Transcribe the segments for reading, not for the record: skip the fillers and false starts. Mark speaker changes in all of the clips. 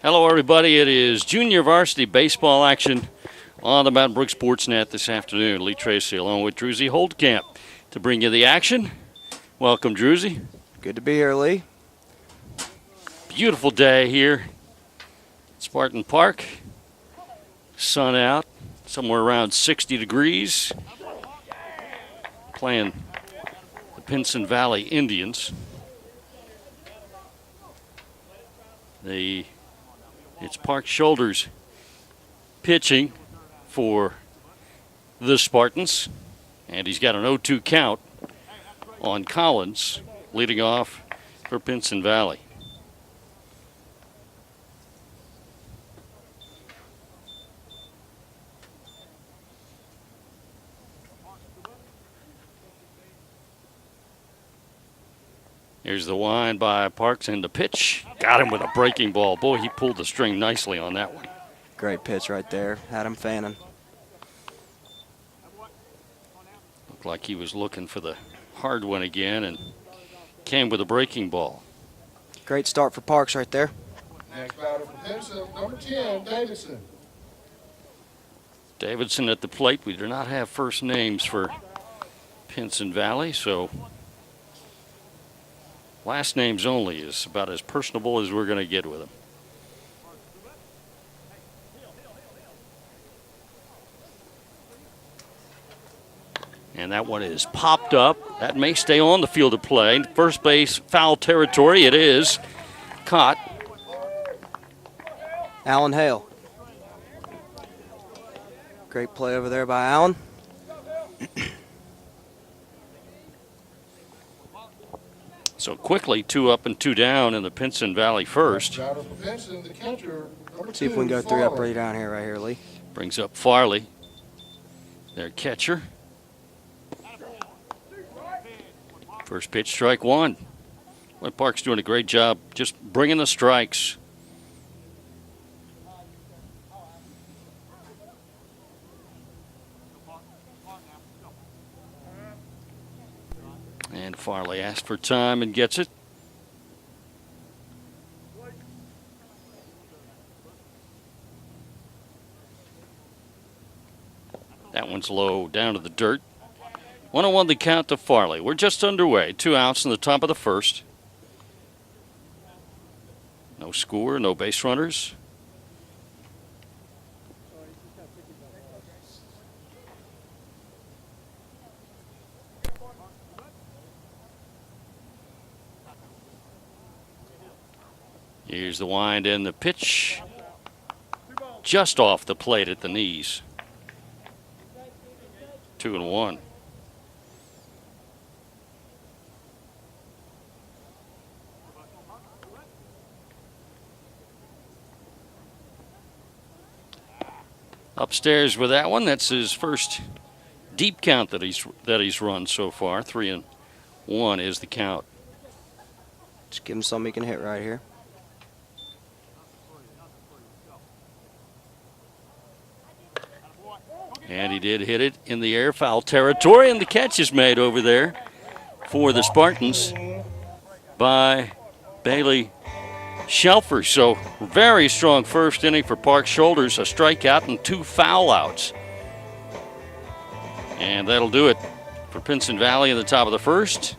Speaker 1: Hello, everybody. It is junior varsity baseball action on the Mountain Brook Sportsnet this afternoon. Lee Tracy along with Druzy Holdcamp to bring you the action. Welcome, Druzy.
Speaker 2: Good to be here, Lee.
Speaker 1: Beautiful day here at Spartan Park. Sun out, somewhere around 60 degrees. Playing the Pinson Valley Indians. It's Park Shoulders pitching for the Spartans, and he's got an 0-2 count on Collins, leading off for Pinson Valley. Here's the wind by Parks and the pitch. Got him with a breaking ball. Boy, he pulled the string nicely on that one.
Speaker 2: Great pitch right there. Had him fanning.
Speaker 1: Looked like he was looking for the hard one again and came with a breaking ball.
Speaker 2: Great start for Parks right there.
Speaker 3: Next batter for Pinson, number 10, Davidson.
Speaker 1: Davidson at the plate. We do not have first names for Pinson Valley, so last names only is about as personable as we're going to get with him. And that one is popped up. That may stay on the field of play. First base, foul territory. It is caught.
Speaker 2: Allen Hale. Great play over there by Allen.
Speaker 1: So quickly, 2 up and 2 down in the Pinson Valley first.
Speaker 3: Batter for Pinson, the catcher, number
Speaker 2: See if we
Speaker 3: 2,
Speaker 2: can go 3 up,
Speaker 3: Farley.
Speaker 2: 3 down here right here, Lee.
Speaker 1: Brings up Farley, their catcher. First pitch, strike one. Well, Park's doing a great job just bringing the strikes. And Farley asked for time and gets it. That one's low, down to the dirt. 1-1 the count to Farley. We're just underway. 2 outs in the top of the first. No score, no base runners. Here's the wind and the pitch. Just off the plate at the knees. 2-1. Upstairs with that one. That's his first deep count that he's run so far. 3-1 is the count.
Speaker 2: Just give him something he can hit right here.
Speaker 1: And he did hit it in the air, foul territory, and the catch is made over there for the Spartans by Bailey Shelfer. So very strong first inning for Park Shoulders, a strikeout and 2 foul outs. And that'll do it for Pinson Valley in the top of the first.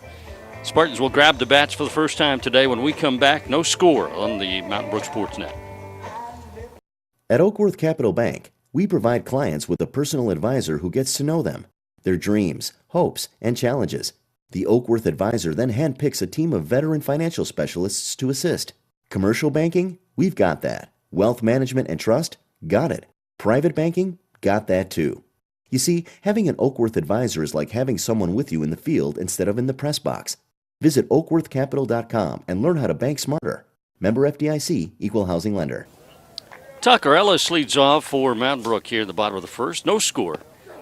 Speaker 1: Spartans will grab the bats for the first time today. When we come back, no score on the Mountain Brook Sportsnet.
Speaker 4: At Oakworth Capital Bank, we provide clients with a personal advisor who gets to know them, their dreams, hopes, and challenges. The Oakworth advisor then handpicks a team of veteran financial specialists to assist. Commercial banking? We've got that. Wealth management and trust? Got it. Private banking? Got that too. You see, having an Oakworth advisor is like having someone with you in the field instead of in the press box. Visit oakworthcapital.com and learn how to bank smarter. Member FDIC, Equal Housing Lender.
Speaker 1: Tucker Ellis leads off for Mountain Brook here in the bottom of the first. No score.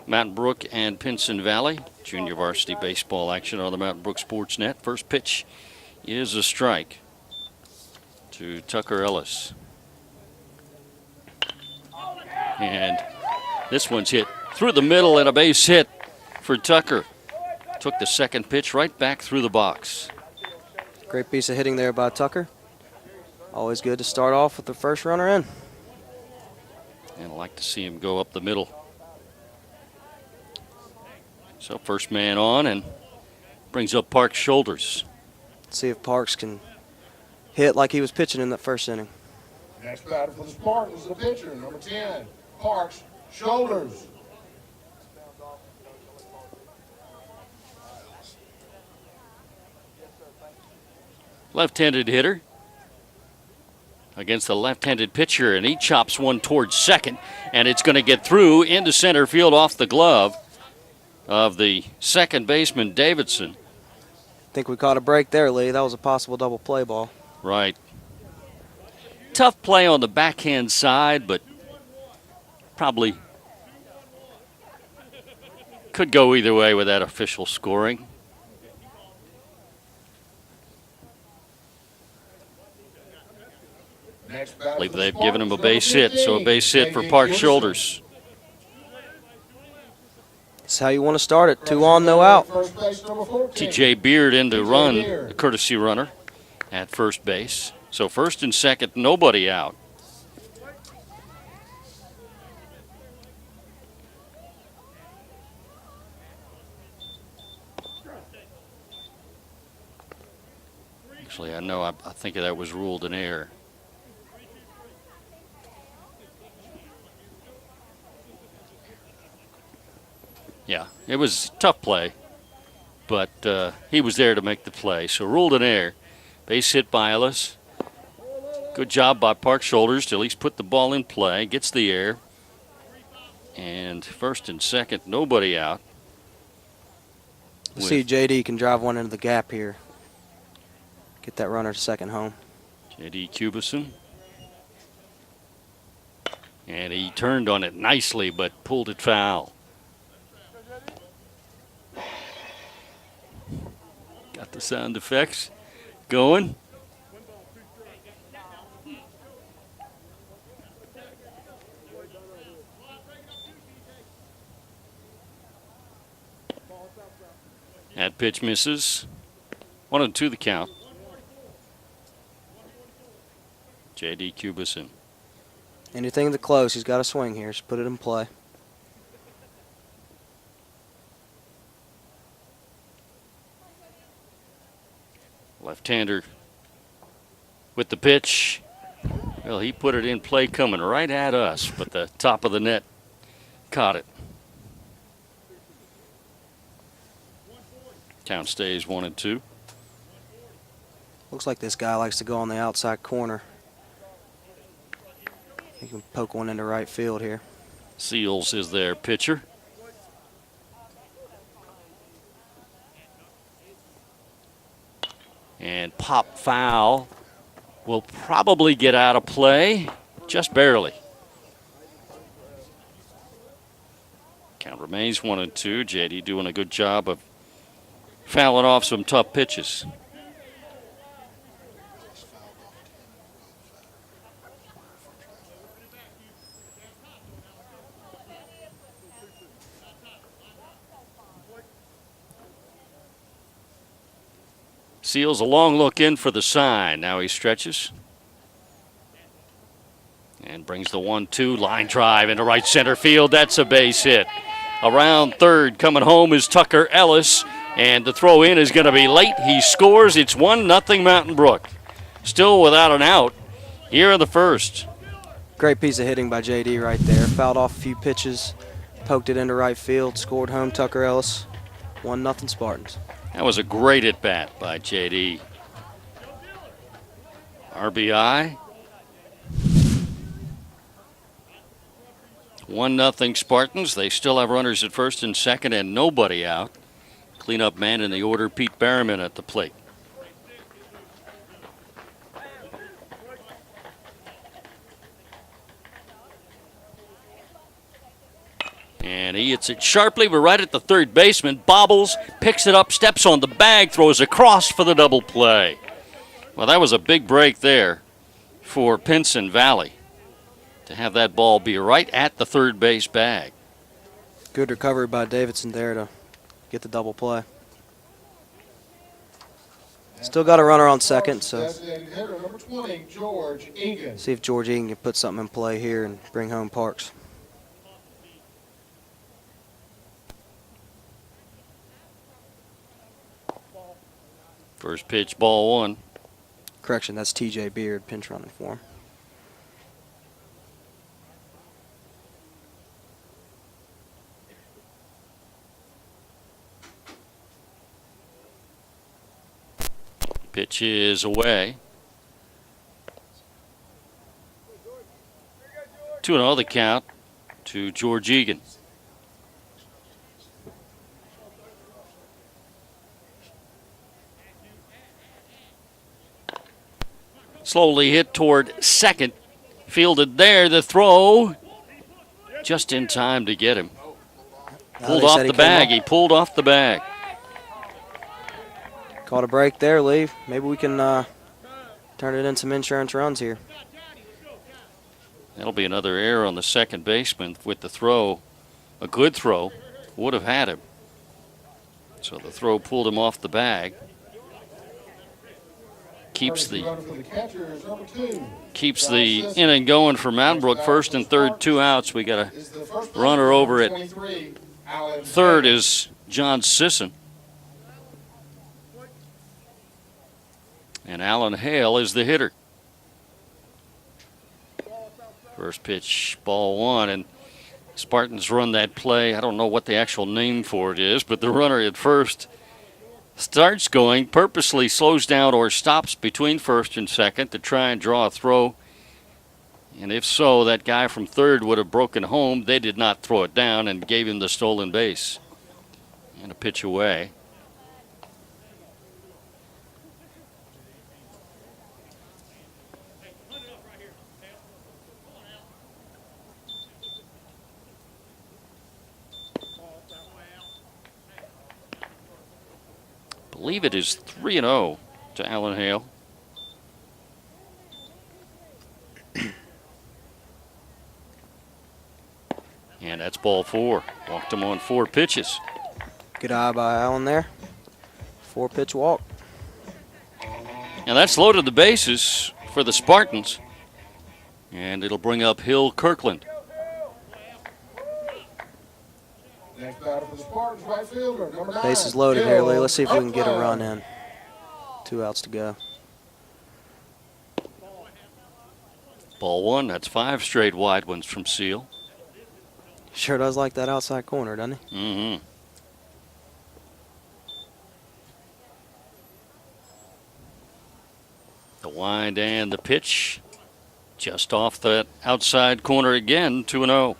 Speaker 1: Mountain Brook and Pinson Valley. Junior varsity baseball action on the Mountain Brook Sportsnet. First pitch is a strike to Tucker Ellis. And this one's hit through the middle and a base hit for Tucker. Took the second pitch right back through the box.
Speaker 2: Great piece of hitting there by Tucker. Always good to start off with the first runner in.
Speaker 1: And I like to see him go up the middle. So first man on and brings up Park's shoulders.
Speaker 2: See if Parks can hit like he was pitching in that first inning.
Speaker 3: Next batter for the Spartans, the pitcher, number 10, Parks, shoulders.
Speaker 1: Left-handed hitter against the left-handed pitcher, and he chops one towards second, and it's going to get through into center field off the glove of the second baseman, Davidson.
Speaker 2: Think we caught a break there, Lee. That was a possible double play ball.
Speaker 1: Right. Tough play on the backhand side, but probably could go either way with that official scoring.
Speaker 3: Next
Speaker 1: I
Speaker 3: batter
Speaker 1: believe
Speaker 3: for the
Speaker 1: they've given him a
Speaker 3: Spartans,
Speaker 1: base
Speaker 3: number
Speaker 1: hit, so a
Speaker 3: 15,
Speaker 1: base hit for
Speaker 3: J.D.
Speaker 1: Park
Speaker 3: Gibson.
Speaker 1: Shoulders.
Speaker 2: That's how you want to start it. 2 on, no out.
Speaker 3: First base, number 14.
Speaker 1: T.J. Beard in to
Speaker 3: T.J.
Speaker 1: run,
Speaker 3: Beard.
Speaker 1: the courtesy runner at first base. So first and second, nobody out. Actually, I know, I think that was ruled an error. Yeah, it was a tough play, but he was there to make the play. So ruled an error. Base hit by Ellis. Good job by Park Shoulders to at least put the ball in play. Gets the air. And first and second, nobody out.
Speaker 2: See, JD can drive one into the gap here. Get that runner to second home.
Speaker 1: J.D. Cubison. And he turned on it nicely, but pulled it foul. Got the sound effects going. That pitch misses. 1-2 the count. J.D. Cubison.
Speaker 2: Anything to close, he's got to swing here. Just put it in play.
Speaker 1: Left-hander with the pitch. Well, he put it in play coming right at us, but the top of the net caught it. Count stays 1-2.
Speaker 2: Looks like this guy likes to go on the outside corner. He can poke one into right field here.
Speaker 1: Seals is their pitcher. And pop foul will probably get out of play, just barely. Count remains 1-2. JD doing a good job of fouling off some tough pitches. Seals a long look in for the sign. Now he stretches. And brings the 1-2 line drive into right center field. That's a base hit. Around third, coming home is Tucker Ellis. And the throw in is going to be late. He scores. It's 1-0 Mountain Brook. Still without an out here in the first.
Speaker 2: Great piece of hitting by JD right there. Fouled off a few pitches. Poked it into right field. Scored home Tucker Ellis. 1-0 Spartans.
Speaker 1: That was a great at-bat by JD. RBI. 1-0 Spartans. They still have runners at first and second and nobody out. Cleanup man in the order, Pete Berriman at the plate. And he hits it sharply, but right at the third baseman. Bobbles, picks it up, steps on the bag, throws across for the double play. Well, that was a big break there for Pinson Valley to have that ball be right at the third base bag.
Speaker 2: Good recovery by Davidson there to get the double play. Still got a runner on second, so
Speaker 3: Designated hitter number 20, George Egan.
Speaker 2: see if George Egan can put something in play here and bring home Parks.
Speaker 1: First pitch, ball one.
Speaker 2: Correction, that's TJ Beard pinch running for him.
Speaker 1: Pitch is away. 2-0 the count to George Egan. Slowly hit toward second. Fielded there. The throw just in time to get him. Pulled off the bag. He pulled off the bag.
Speaker 2: Caught a break there, Lee. Maybe we can turn it in some insurance runs here.
Speaker 1: That'll be another error on the second baseman with the throw. A good throw would have had him. So the throw pulled him off the bag. Keeps the inning going for Mountain Brook. First and third, 2 outs. We got a runner over at third is John Sisson. And Alan Hale is the hitter. First pitch, ball one, and Spartans run that play. I don't know what the actual name for it is, but the runner at first starts going, purposely slows down or stops between first and second to try and draw a throw. And if so, that guy from third would have broken home. They did not throw it down and gave him the stolen base. And a pitch away. I believe it is 3-0 to Alan Hale. And that's ball 4. Walked him on 4 pitches.
Speaker 2: Good eye by Allen there. 4-pitch walk.
Speaker 1: And that's loaded the bases for the Spartans. And it'll bring up Hill Kirkland.
Speaker 3: Next batter for the Spartans, right fielder, number 9.
Speaker 2: Bases loaded here, Lee. Let's see if we can get a run in. 2 outs to go.
Speaker 1: Ball 1. That's 5 straight wide ones from Seal.
Speaker 2: Sure does like that outside corner, doesn't he?
Speaker 1: Mm-hmm. The wind and the pitch. Just off that outside corner again, 2-0.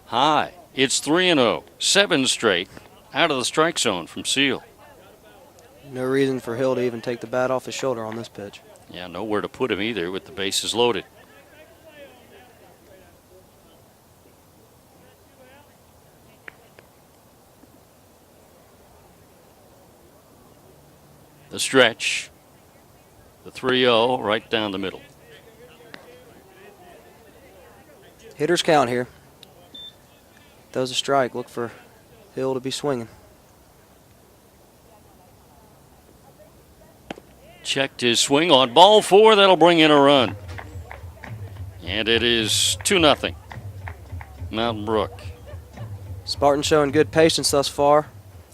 Speaker 1: High. It's 3-0. 7 straight out of the strike zone from Seal.
Speaker 2: No reason for Hill to even take the bat off his shoulder on this pitch.
Speaker 1: Yeah, nowhere to put him either with the bases loaded. The stretch. The 3-0 right down the middle.
Speaker 2: Hitter's count here. Throws a strike. Look for Hill to be swinging.
Speaker 1: Checked his swing on ball 4. That'll bring in a run. And it is 2-0. Mountain Brook.
Speaker 2: Spartan showing good patience thus far.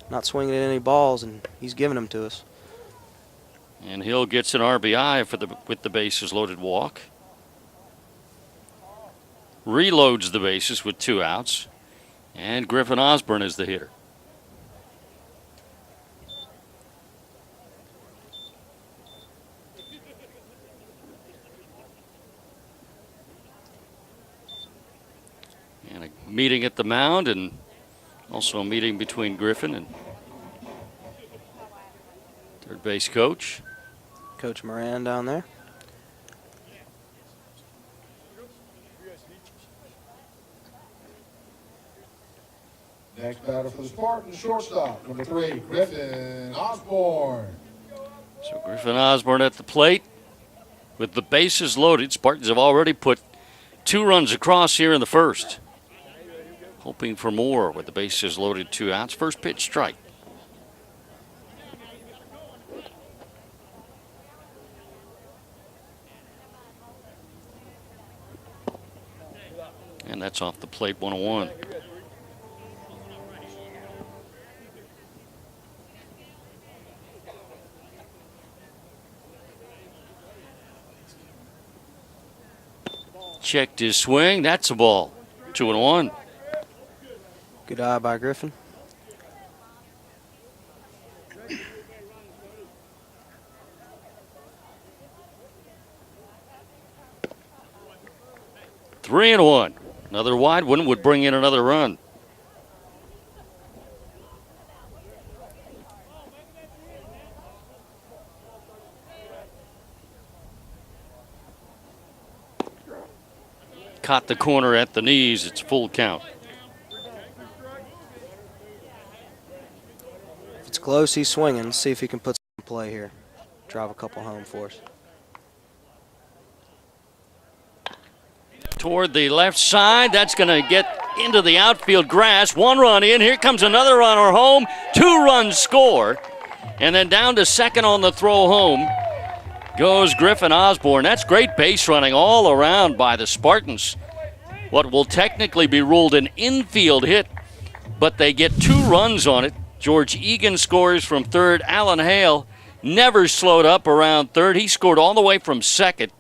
Speaker 2: Not swinging at any balls, and he's giving them to us.
Speaker 1: And Hill gets an RBI with the bases loaded walk. Reloads the bases with 2 outs. And Griffin Osborne is the hitter. And a meeting at the mound, and also a meeting between Griffin and third base coach.
Speaker 2: Coach Moran down there.
Speaker 3: Next batter for the Spartans, shortstop, number 3, Griffin Osborne.
Speaker 1: So Griffin Osborne at the plate. with the bases loaded. Spartans have already put 2 runs across here in the first. Hoping for more with the bases loaded, 2 outs. First pitch strike. And that's off the plate, 1-1. Checked his swing. That's a ball. 2-1.
Speaker 2: Good eye by Griffin.
Speaker 1: Three and 1. Another wide one would bring in another run. Caught the corner at the knees. It's full count.
Speaker 2: If it's close, he's swinging. Let's see if he can put some play here. Drive a couple home for us.
Speaker 1: Toward the left side. That's going to get into the outfield grass. 1 run in. Here comes another runner home. 2 runs score. And then down to second on the throw home goes Griffin Osborne. That's great base running all around by the Spartans. What will technically be ruled an infield hit, but they get 2 runs on it. George Egan scores from third. Alan Hale never slowed up around third. He scored all the way from second.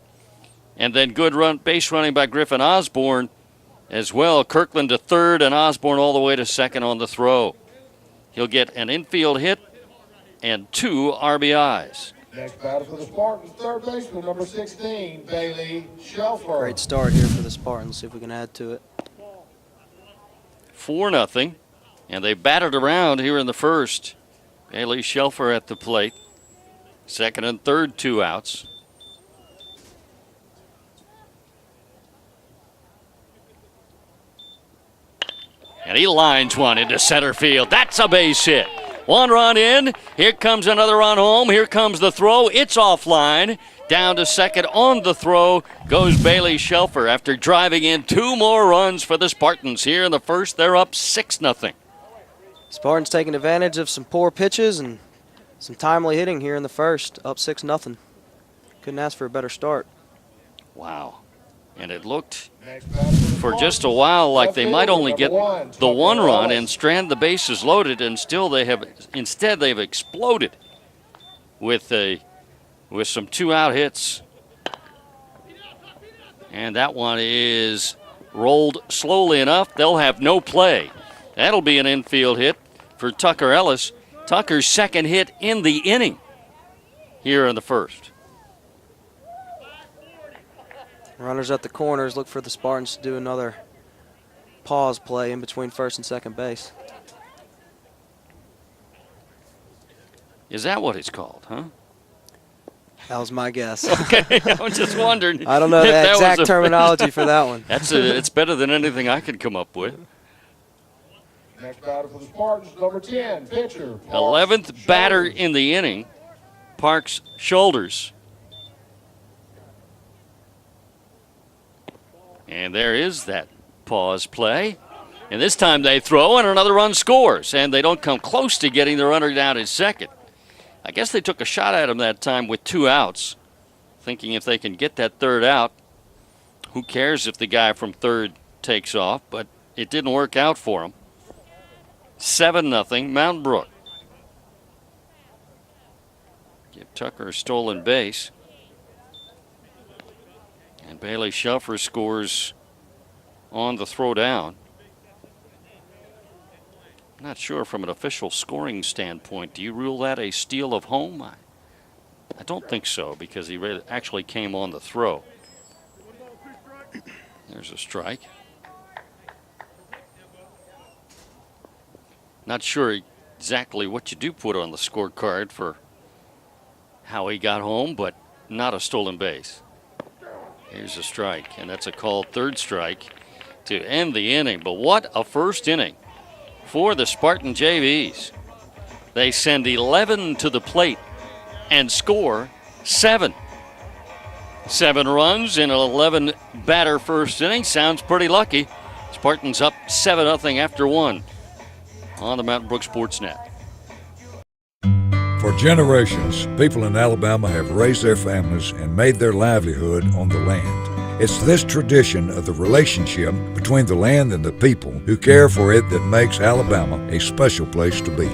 Speaker 1: And then good base running by Griffin Osborne as well. Kirkland to third and Osborne all the way to second on the throw. He'll get an infield hit and 2 RBIs.
Speaker 3: Next batter for the Spartans, third baseman, number 16, Bailey Shelfer.
Speaker 2: Great start here for the Spartans. See if we can add to it.
Speaker 1: 4-0. And they batted around here in the first. Bailey Shelfer at the plate. Second and third, 2 outs. And he lines one into center field. That's a base hit. 1 run in. Here comes another run home. Here comes the throw. It's offline. Down to second on the throw goes Bailey Shelfer after driving in 2 more runs for the Spartans. Here in the first, they're up 6-0.
Speaker 2: Spartans taking advantage of some poor pitches and some timely hitting here in the first. Up 6-0. Couldn't ask for a better start.
Speaker 1: Wow. And it looked for just a while like they might only get the 1 run and strand the bases loaded, and still instead they've exploded with some 2-out hits. And that one is rolled slowly enough. They'll have no play. That'll be an infield hit for Tucker Ellis. Tucker's second hit in the inning here in the first.
Speaker 2: Runners at the corners. Look for the Spartans to do another pause play in between first and second base.
Speaker 1: Is that what it's called, huh?
Speaker 2: That was my guess.
Speaker 1: Okay, I was just wondering.
Speaker 2: I don't know the exact terminology for that one.
Speaker 1: It's better than anything I could come up with.
Speaker 3: Next batter for the Spartans, number 10, pitcher.
Speaker 1: 11th batter in the inning, Parks Shoulders. And there is that pause play. And this time they throw and another run scores. And they don't come close to getting the runner down at second. I guess they took a shot at him that time with 2 outs, thinking if they can get that third out, who cares if the guy from third takes off, but it didn't work out for him. 7-0 Mountain Brook. Give Tucker a stolen base. And Bailey Shelfer scores on the throw down. I'm not sure from an official scoring standpoint. Do you rule that a steal of home? I don't think so, because he actually came on the throw. There's a strike. Not sure exactly what you do put on the scorecard for how he got home, but not a stolen base. Here's a strike, and that's a called third strike to end the inning. But what a first inning for the Spartan JVs. They send 11 to the plate and score 7. 7 runs in an 11 batter first inning. Sounds pretty lucky. Spartans up 7-0 after 1 on the Mountain Brook Sportsnet.
Speaker 5: For generations, people in Alabama have raised their families and made their livelihood on the land. It's this tradition of the relationship between the land and the people who care for it that makes Alabama a special place to be.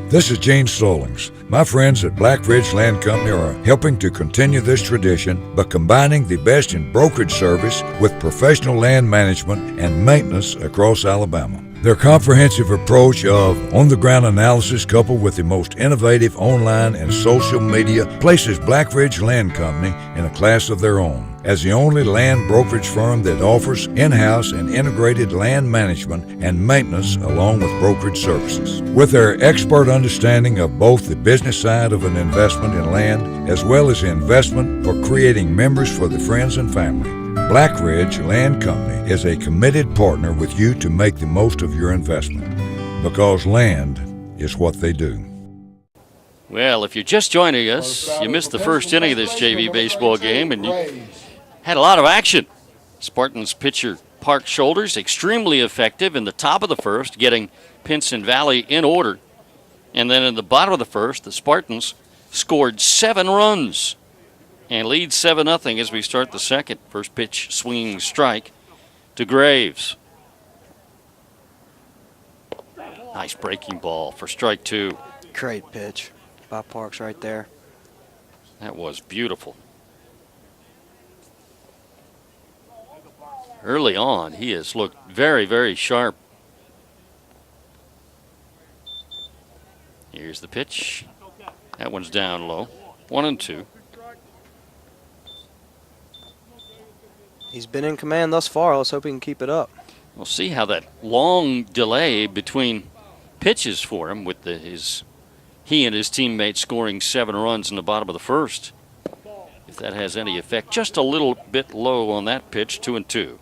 Speaker 5: This is Gene Stallings. My friends at Black Ridge Land Company are helping to continue this tradition by combining the best in brokerage service with professional land management and maintenance across Alabama. Their comprehensive approach of on-the-ground analysis coupled with the most innovative online and social media places Black Ridge Land Company in a class of their own as the only land brokerage firm that offers in-house and integrated land management and maintenance along with brokerage services. With their expert understanding of both the business side of an investment in land as well as the investment for creating members for the friends and family, Black Ridge Land Company is a committed partner with you to make the most of your investment, because land is what they do.
Speaker 1: Well, if you're just joining us, you missed the first inning of this JV baseball game, and you had a lot of action. Spartans pitcher Park Shoulders extremely effective in the top of the first, getting Pinson Valley in order. And then in the bottom of the first, the Spartans scored 7 runs and lead 7-0 as we start the second. First pitch, swinging strike to Graves. Nice breaking ball for strike 2.
Speaker 2: Great pitch by Parks right there.
Speaker 1: That was beautiful. Early on, he has looked very, very sharp. Here's the pitch. That one's down low. 1-2.
Speaker 2: He's been in command thus far. Let's hope he can keep it up.
Speaker 1: We'll see how that long delay between pitches for him with he and his teammates scoring 7 runs in the bottom of the first. If that has any effect. Just a little bit low on that pitch, 2-2.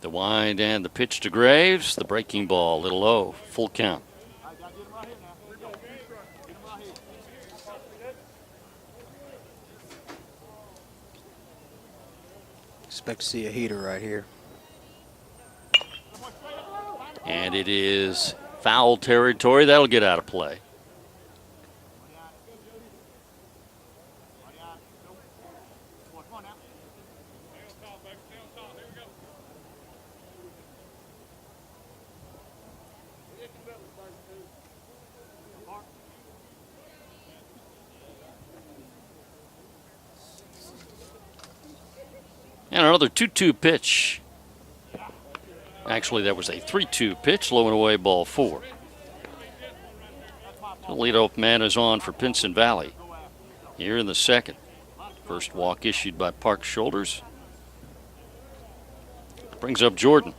Speaker 1: The wind and the pitch to Graves. The breaking ball, a little low. Full count.
Speaker 2: Expect to see a heater right here.
Speaker 1: And it is foul territory. That'll get out of play. And another 2-2 pitch. Actually, that was a 3-2 pitch, low and away, ball 4. The leadoff man is on for Pinson Valley here in the second. First walk issued by Park Shoulders. Brings up Jordan.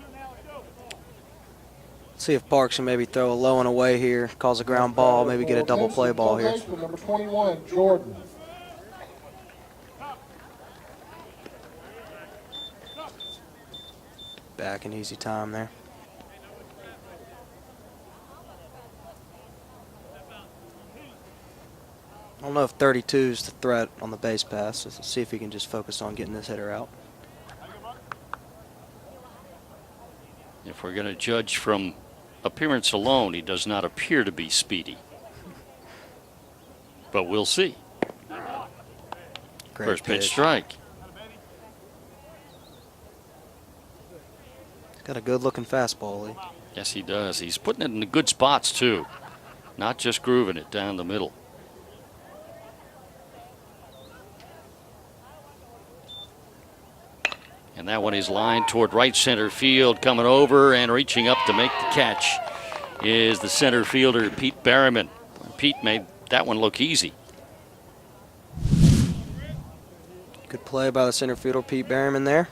Speaker 2: See if Parks can maybe throw a low and away here, cause a ground ball, maybe get a double play ball here.
Speaker 3: Number 21, Jordan.
Speaker 2: Back in easy time there. I don't know if 32 is the threat on the base pass. So let's see if he can just focus on getting this hitter out.
Speaker 1: If we're going to judge from appearance alone, he does not appear to be speedy. But we'll see.
Speaker 2: Great
Speaker 1: First pitch
Speaker 2: pitch.
Speaker 1: strike.
Speaker 2: Got a good looking fastball, Lee.
Speaker 1: Yes, he does. He's putting it in the good spots, too. Not just grooving it down the middle. And that one is lined toward right center field. Coming over and reaching up to make the catch is the center fielder, Pete Berryman. Pete made that one look easy.
Speaker 2: Good play by the center fielder, Pete Berryman there.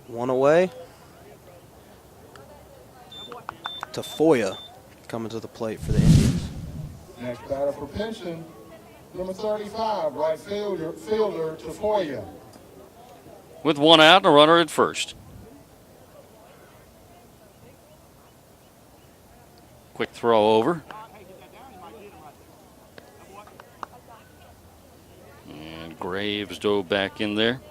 Speaker 2: One away. Tafoya coming to the plate for the Indians.
Speaker 3: Next batter for Pinson, number 35, right fielder Tafoya.
Speaker 1: With 1 out and a runner at first. Quick throw over. And Graves dove back in there.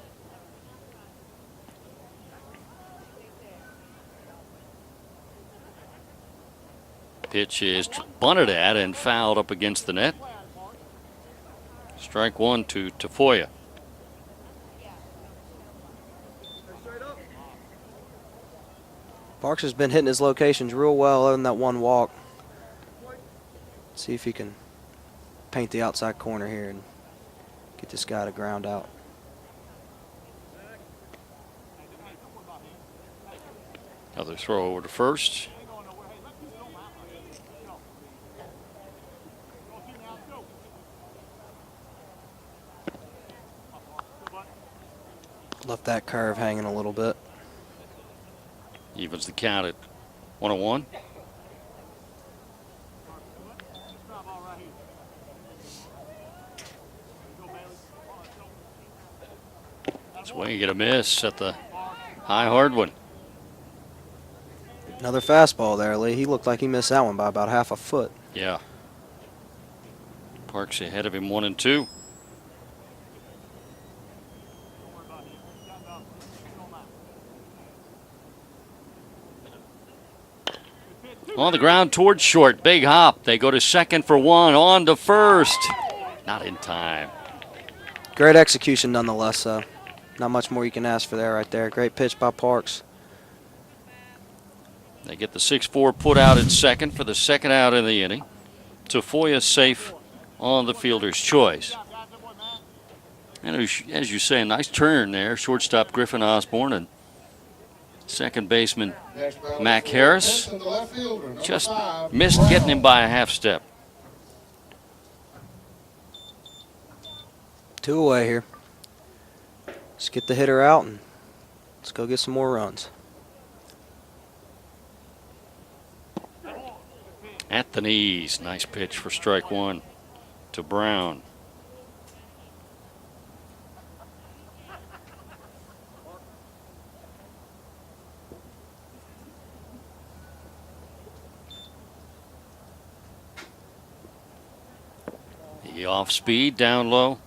Speaker 1: Pitch is bunted at and fouled up against the net. Strike one to Tafoya.
Speaker 2: Parks has been hitting his locations real well other than that one walk. See if he can paint the outside corner here and get this guy to ground out.
Speaker 1: Another throw over to first.
Speaker 2: Left that curve hanging a little bit.
Speaker 1: Evens the count at 1-1. Swing, get a miss at the high hard one.
Speaker 2: Another fastball there, Lee. He looked like he missed that one by about half a foot.
Speaker 1: Yeah. Parks ahead of him 1-2. On the ground towards short. Big hop. They go to second for one. On to first. Not in time.
Speaker 2: Great execution nonetheless. Not much more you can ask for there right there. Great pitch by Parks.
Speaker 1: They get the 6-4 put out at second for the second out in the inning. Tafoya safe on the fielder's choice. And as you say, a nice turn there. Shortstop Griffin Osborne and second baseman Mac Harris just missed getting him by a half step.
Speaker 2: 2 away here. Let's get the hitter out and let's go get some more runs.
Speaker 1: At the knees. Nice pitch for strike one to Brown. The off speed, down low.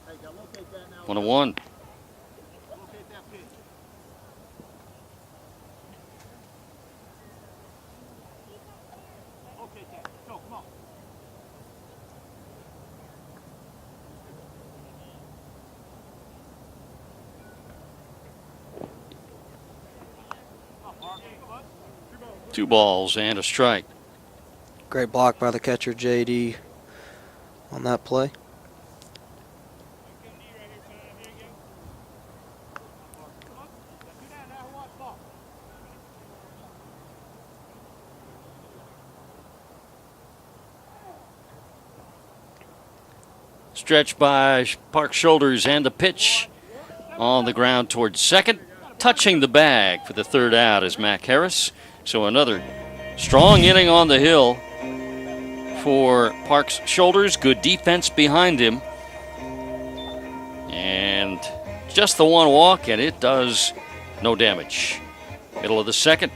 Speaker 1: 1-1. Two balls and a strike.
Speaker 2: Great block by the catcher, JD, on that play.
Speaker 1: Stretch by Park's shoulders and the pitch on the ground towards second. Touching the bag for the third out is Mac Harris. So another strong inning on the hill for Park's shoulders. Good defense behind him. And just the one walk, and it does no damage. Middle of the second.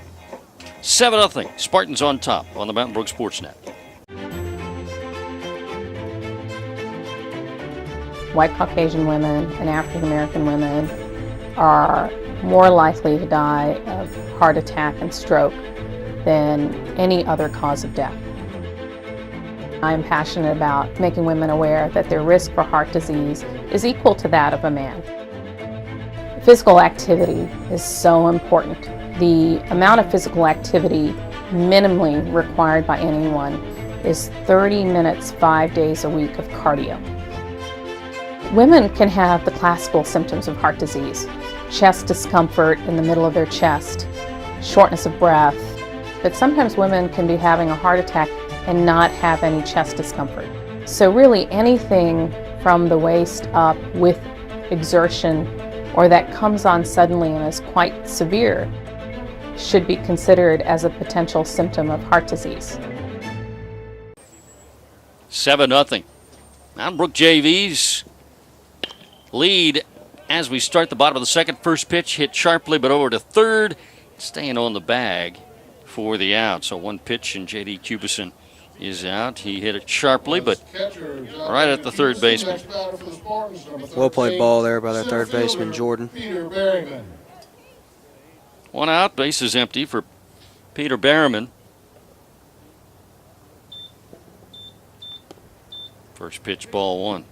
Speaker 1: 7-0. Spartans on top on the Mountain Brook Sportsnet.
Speaker 6: White Caucasian women and African American women are more likely to die of heart attack and stroke than any other cause of death. I'm passionate about making women aware that their risk for heart disease is equal to that of a man. Physical activity is so important. The amount of physical activity minimally required by anyone is 30 minutes, 5 days a week of cardio. Women can have the classical symptoms of heart disease: chest discomfort in the middle of their chest, shortness of breath, but sometimes women can be having a heart attack and not have any chest discomfort. So really anything from the waist up with exertion or that comes on suddenly and is quite severe should be considered as a potential symptom of heart disease.
Speaker 1: 7-0. Mountain Brook JVs lead as we start the bottom of the second. First pitch hit sharply but over to third, staying on the bag for the out. So one pitch and J.D. Cubison is out. He hit it sharply, but right at the third baseman.
Speaker 2: Well played ball there by their third baseman, Jordan.
Speaker 3: Peter Berryman.
Speaker 1: One out, base is empty for Peter Berryman. First pitch, ball one.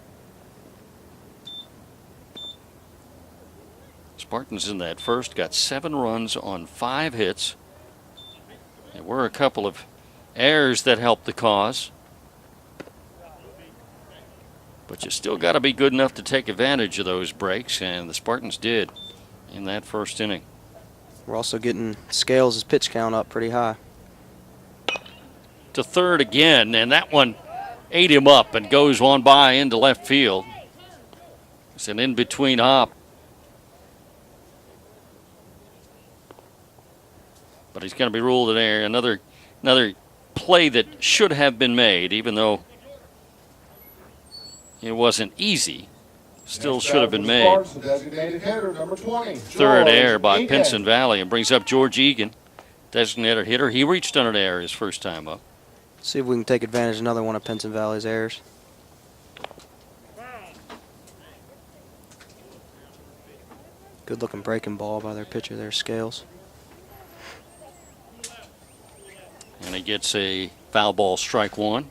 Speaker 1: Spartans in that first got 7 runs on 5 hits. There were a couple of errors that helped the cause. But you still got to be good enough to take advantage of those breaks, and the Spartans did in that first inning.
Speaker 2: We're also getting Scales' pitch count up pretty high.
Speaker 1: To third again, and that one ate him up and goes on by into left field. It's an in-between hop. But he's going to be ruled in error. Another play that should have been made, even though it wasn't easy. Still should have been made. Third error by Pinson Valley, and brings up George Egan, designated hitter. He reached under the error his first time up.
Speaker 2: See if we can take advantage of another one of Pinson Valley's errors. Good looking breaking ball by their pitcher there, Scales.
Speaker 1: And he gets a foul ball, strike one.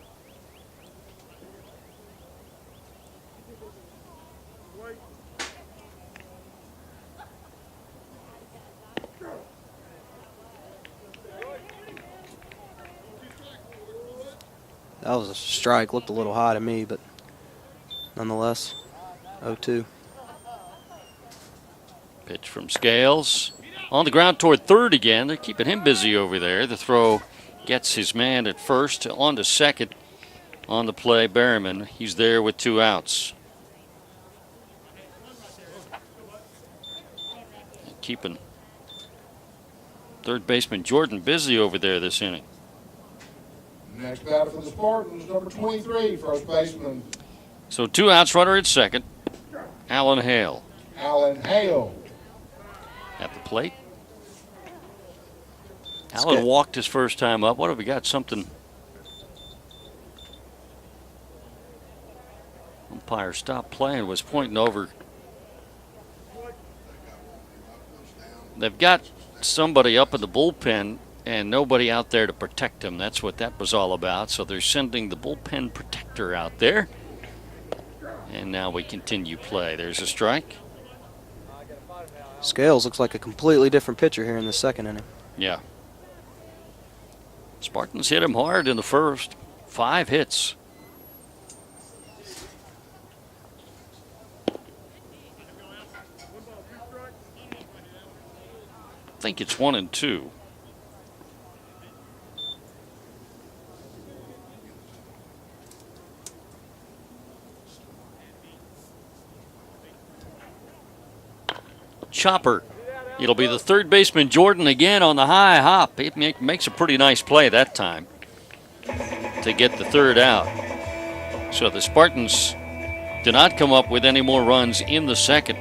Speaker 2: That was a strike. Looked a little high to me, but nonetheless, 0-2.
Speaker 1: Pitch from Scales. On the ground toward third again. They're keeping him busy over there. The throw gets his man at first. On to second. On the play, Berryman. He's there with 2 outs. Keeping third baseman Jordan busy over there this inning.
Speaker 3: Next batter for the Spartans, number 23, first baseman
Speaker 1: So 2 outs, runner at second. Alan Hale
Speaker 3: Alan Hale.
Speaker 1: at the plate. Alan walked his first time up. What have we got? Something. Umpire stopped playing, was pointing over. They've got somebody up in the bullpen and nobody out there to protect him. That's what that was all about. So they're sending the bullpen protector out there. And now we continue play. There's a strike.
Speaker 2: Scales looks like a completely different pitcher here in the second inning.
Speaker 1: Yeah. Spartans hit him hard in the first. 5 hits. I think it's 1 and 2. Chopper. It'll be the third baseman Jordan again on the high hop. It makes a pretty nice play that time to get the third out. So the Spartans did not come up with any more runs in the second.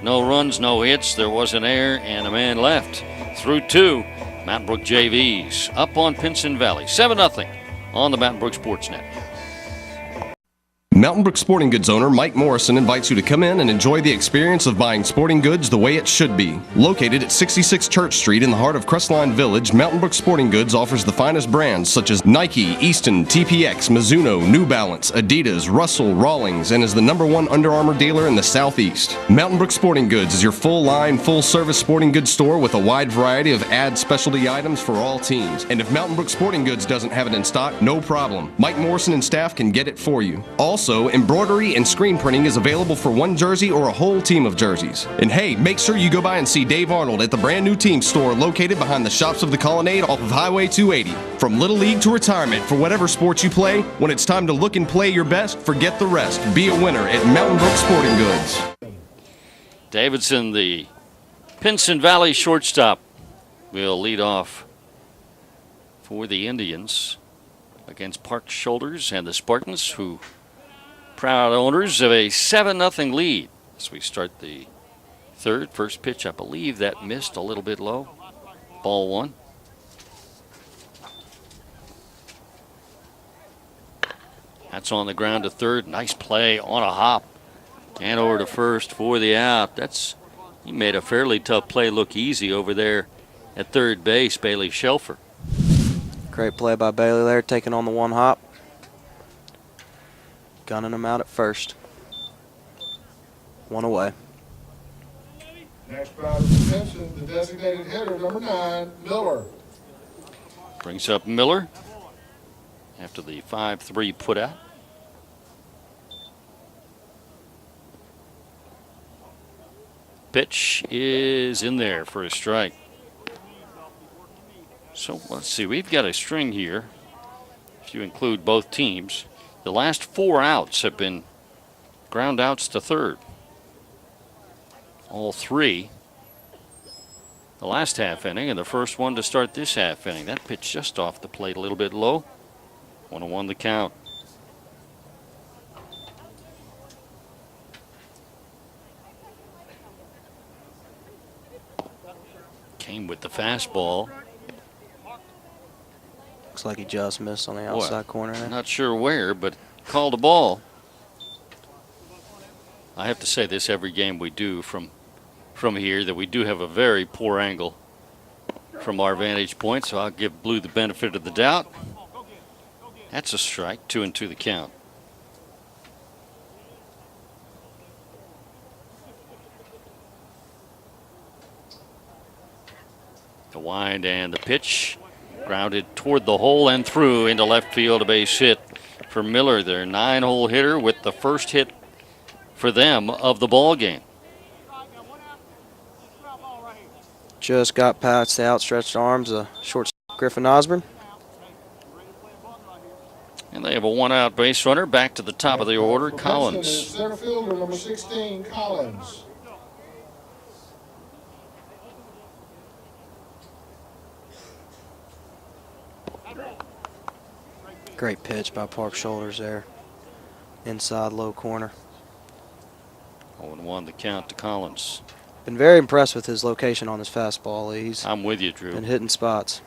Speaker 1: No runs, no hits. There was an error and a man left. Through 2, Mountain Brook JVs up on Pinson Valley. 7-0 on the Mountain Brook Sportsnet.
Speaker 7: Mountain Brook Sporting Goods owner Mike Morrison invites you to come in and enjoy the experience of buying sporting goods the way it should be. Located at 66 Church Street in the heart of Crestline Village, Mountain Brook Sporting Goods offers the finest brands such as Nike, Easton, TPX, Mizuno, New Balance, Adidas, Russell, Rawlings, and is the #1 Under Armour dealer in the Southeast. Mountain Brook Sporting Goods is your full-line, full-service sporting goods store with a wide variety of ad specialty items for all teams. And if Mountain Brook Sporting Goods doesn't have it in stock, no problem. Mike Morrison and staff can get it for you. Also, embroidery and screen printing is available for one jersey or a whole team of jerseys. And hey, make sure you go by and see Dave Arnold at the brand new team store located behind the Shops of the Colonnade off of Highway 280. From Little League to retirement, for whatever sports you play, when it's time to look and play your best, forget the rest. Be a winner at Mountain Brook Sporting Goods.
Speaker 1: Davidson, the Pinson Valley shortstop, will lead off for the Indians against Park Shoulders and the Spartans, who proud owners of a 7-0 lead as we start the third. First pitch, I believe that missed a little bit low. Ball 1. That's on the ground to third. Nice play on a hop. And over to first for the out. He made a fairly tough play look easy over there at third base, Bailey Shelfer.
Speaker 2: Great play by Bailey there, taking on the one hop. Gunning him out at first. One away.
Speaker 3: Next batter for Pinson, the designated hitter, number 9, Miller.
Speaker 1: Brings up Miller after the 5-3 put out. Pitch is in there for a strike. So let's see, we've got a string here, if you include both teams. The last 4 outs have been ground outs to third. All 3 the last half inning, and the first one to start this half inning. That pitch just off the plate a little bit low. 1-1 the count. Came with the fastball.
Speaker 2: Looks like he just missed on the outside corner there.
Speaker 1: Not sure where, but called a ball. I have to say this every game we do from here, that we do have a very poor angle from our vantage point, so I'll give Blue the benefit of the doubt. That's a strike, 2-2 the count. The wind and the pitch, grounded toward the hole and through into left field, a base hit for Miller, their 9-hole hitter, with the first hit for them of the ball game.
Speaker 2: Just got past the outstretched arms of shortstop Griffin Osborne.
Speaker 1: And they have a 1-out base runner. Back to the top of the order,
Speaker 3: For
Speaker 1: Collins.
Speaker 3: Pinson is center fielder, number 16, Collins.
Speaker 2: Great pitch by Park Shoulders there. Inside low corner.
Speaker 1: 0-1 the count to Collins.
Speaker 2: Been very impressed with his location on his fastball. He's
Speaker 1: I'm with you, Drew.
Speaker 2: been hitting spots.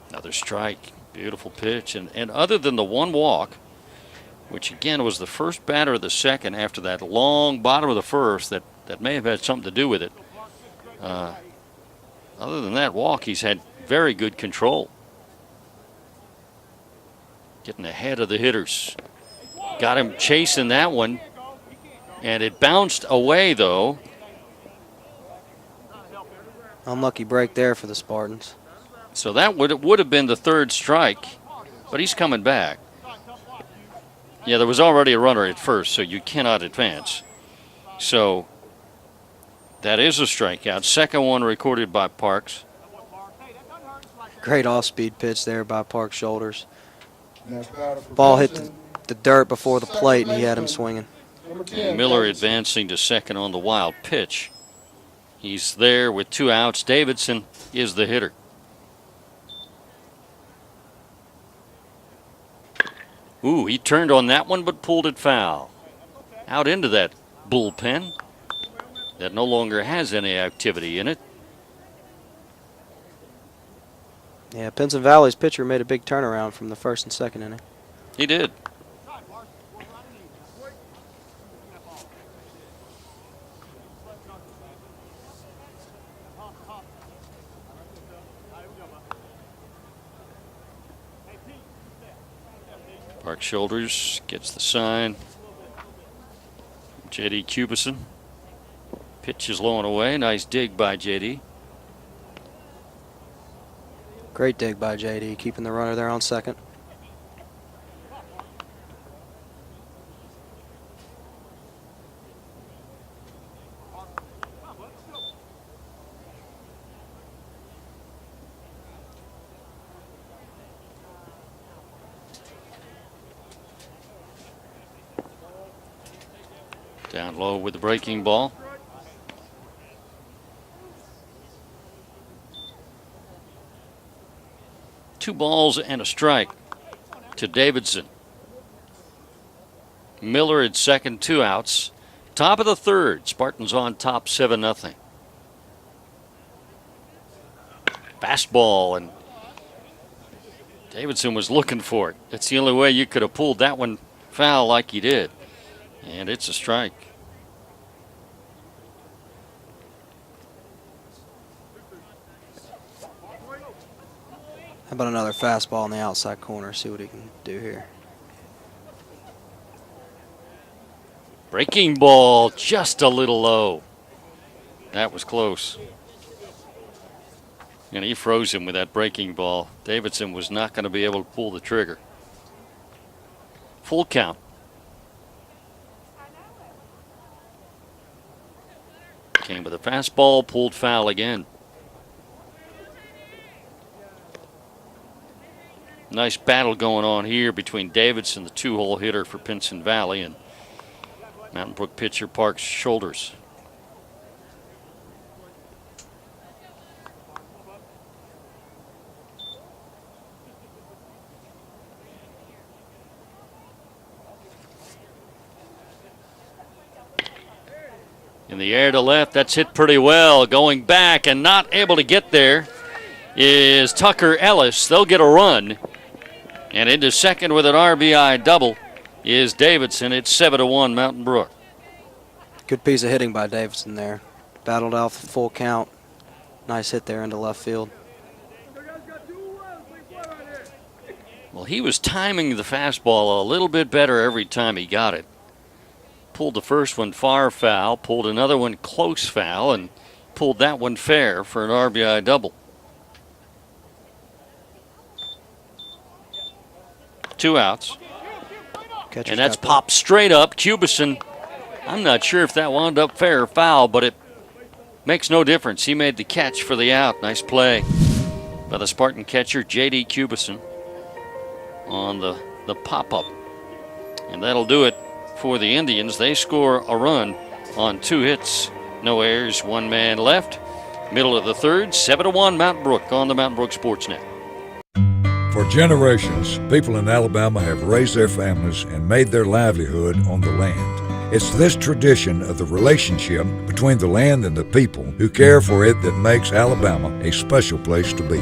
Speaker 1: Another strike. Beautiful pitch. And other than the one walk, which again was the first batter of the second after that long bottom of the first that may have had something to do with it. Other than that walk, he's had very good control. Getting ahead of the hitters. Got him chasing that one. And it bounced away, though.
Speaker 2: Unlucky break there for the Spartans.
Speaker 1: So that would have been the third strike, but he's coming back. Yeah, there was already a runner at first, so you cannot advance. So that is a strikeout. Second one recorded by Parks.
Speaker 2: Great off-speed pitch there by Park Shoulders.
Speaker 3: Next batter for
Speaker 2: Ball hit
Speaker 3: Pinson,
Speaker 2: the dirt before the plate, and he had him swinging.
Speaker 3: number 10,
Speaker 1: Miller
Speaker 3: Davidson.
Speaker 1: advancing to second on the wild pitch. He's there with 2 outs. Davidson is the hitter. Ooh, he turned on that one but pulled it foul. Out into that bullpen that no longer has any activity in it.
Speaker 2: Yeah, Pinson Valley's pitcher made a big turnaround from the first and second inning.
Speaker 1: He did. Park Shoulders gets the sign. J.D. Cubison. Pitch is low and away. Nice dig by J.D.
Speaker 2: Great dig by JD, keeping the runner there on second.
Speaker 1: Down low with the breaking ball. Two balls and a strike to Davidson. Miller at second, 2 outs. Top of the third. Spartans on top 7-0. Fastball, and Davidson was looking for it. That's the only way you could have pulled that one foul like he did. And it's a strike.
Speaker 2: How about another fastball on the outside corner? See what he can do here.
Speaker 1: Breaking ball just a little low. That was close. And he froze him with that breaking ball. Davidson was not going to be able to pull the trigger. Full count. Came with a fastball, pulled foul again. Nice battle going on here between Davidson, the two-hole hitter for Pinson Valley, and Mountain Brook pitcher Parks Shoulders. In the air to left, that's hit pretty well. Going back and not able to get there is Tucker Ellis. They'll get a run. And into second with an RBI double is Davidson. It's 7-1 Mountain Brook.
Speaker 2: Good piece of hitting by Davidson there. Battled out the full count. Nice hit there into left field.
Speaker 1: Well, he was timing the fastball a little bit better every time he got it. Pulled the first one far foul, pulled another one close foul, and pulled that one fair for an RBI double. 2 outs. And that's popped straight up. Cubison, I'm not sure if that wound up fair or foul, but it makes no difference. He made the catch for the out. Nice play by the Spartan catcher, J.D. Cubison, on the pop-up. And that'll do it for the Indians. They score a run on 2 hits. No errors, 1 man left. Middle of the third, 7-1 Mountain Brook on the Mountain Brook Sportsnet.
Speaker 5: For generations, people in Alabama have raised their families and made their livelihood on the land. It's this tradition of the relationship between the land and the people who care for it that makes Alabama a special place to be.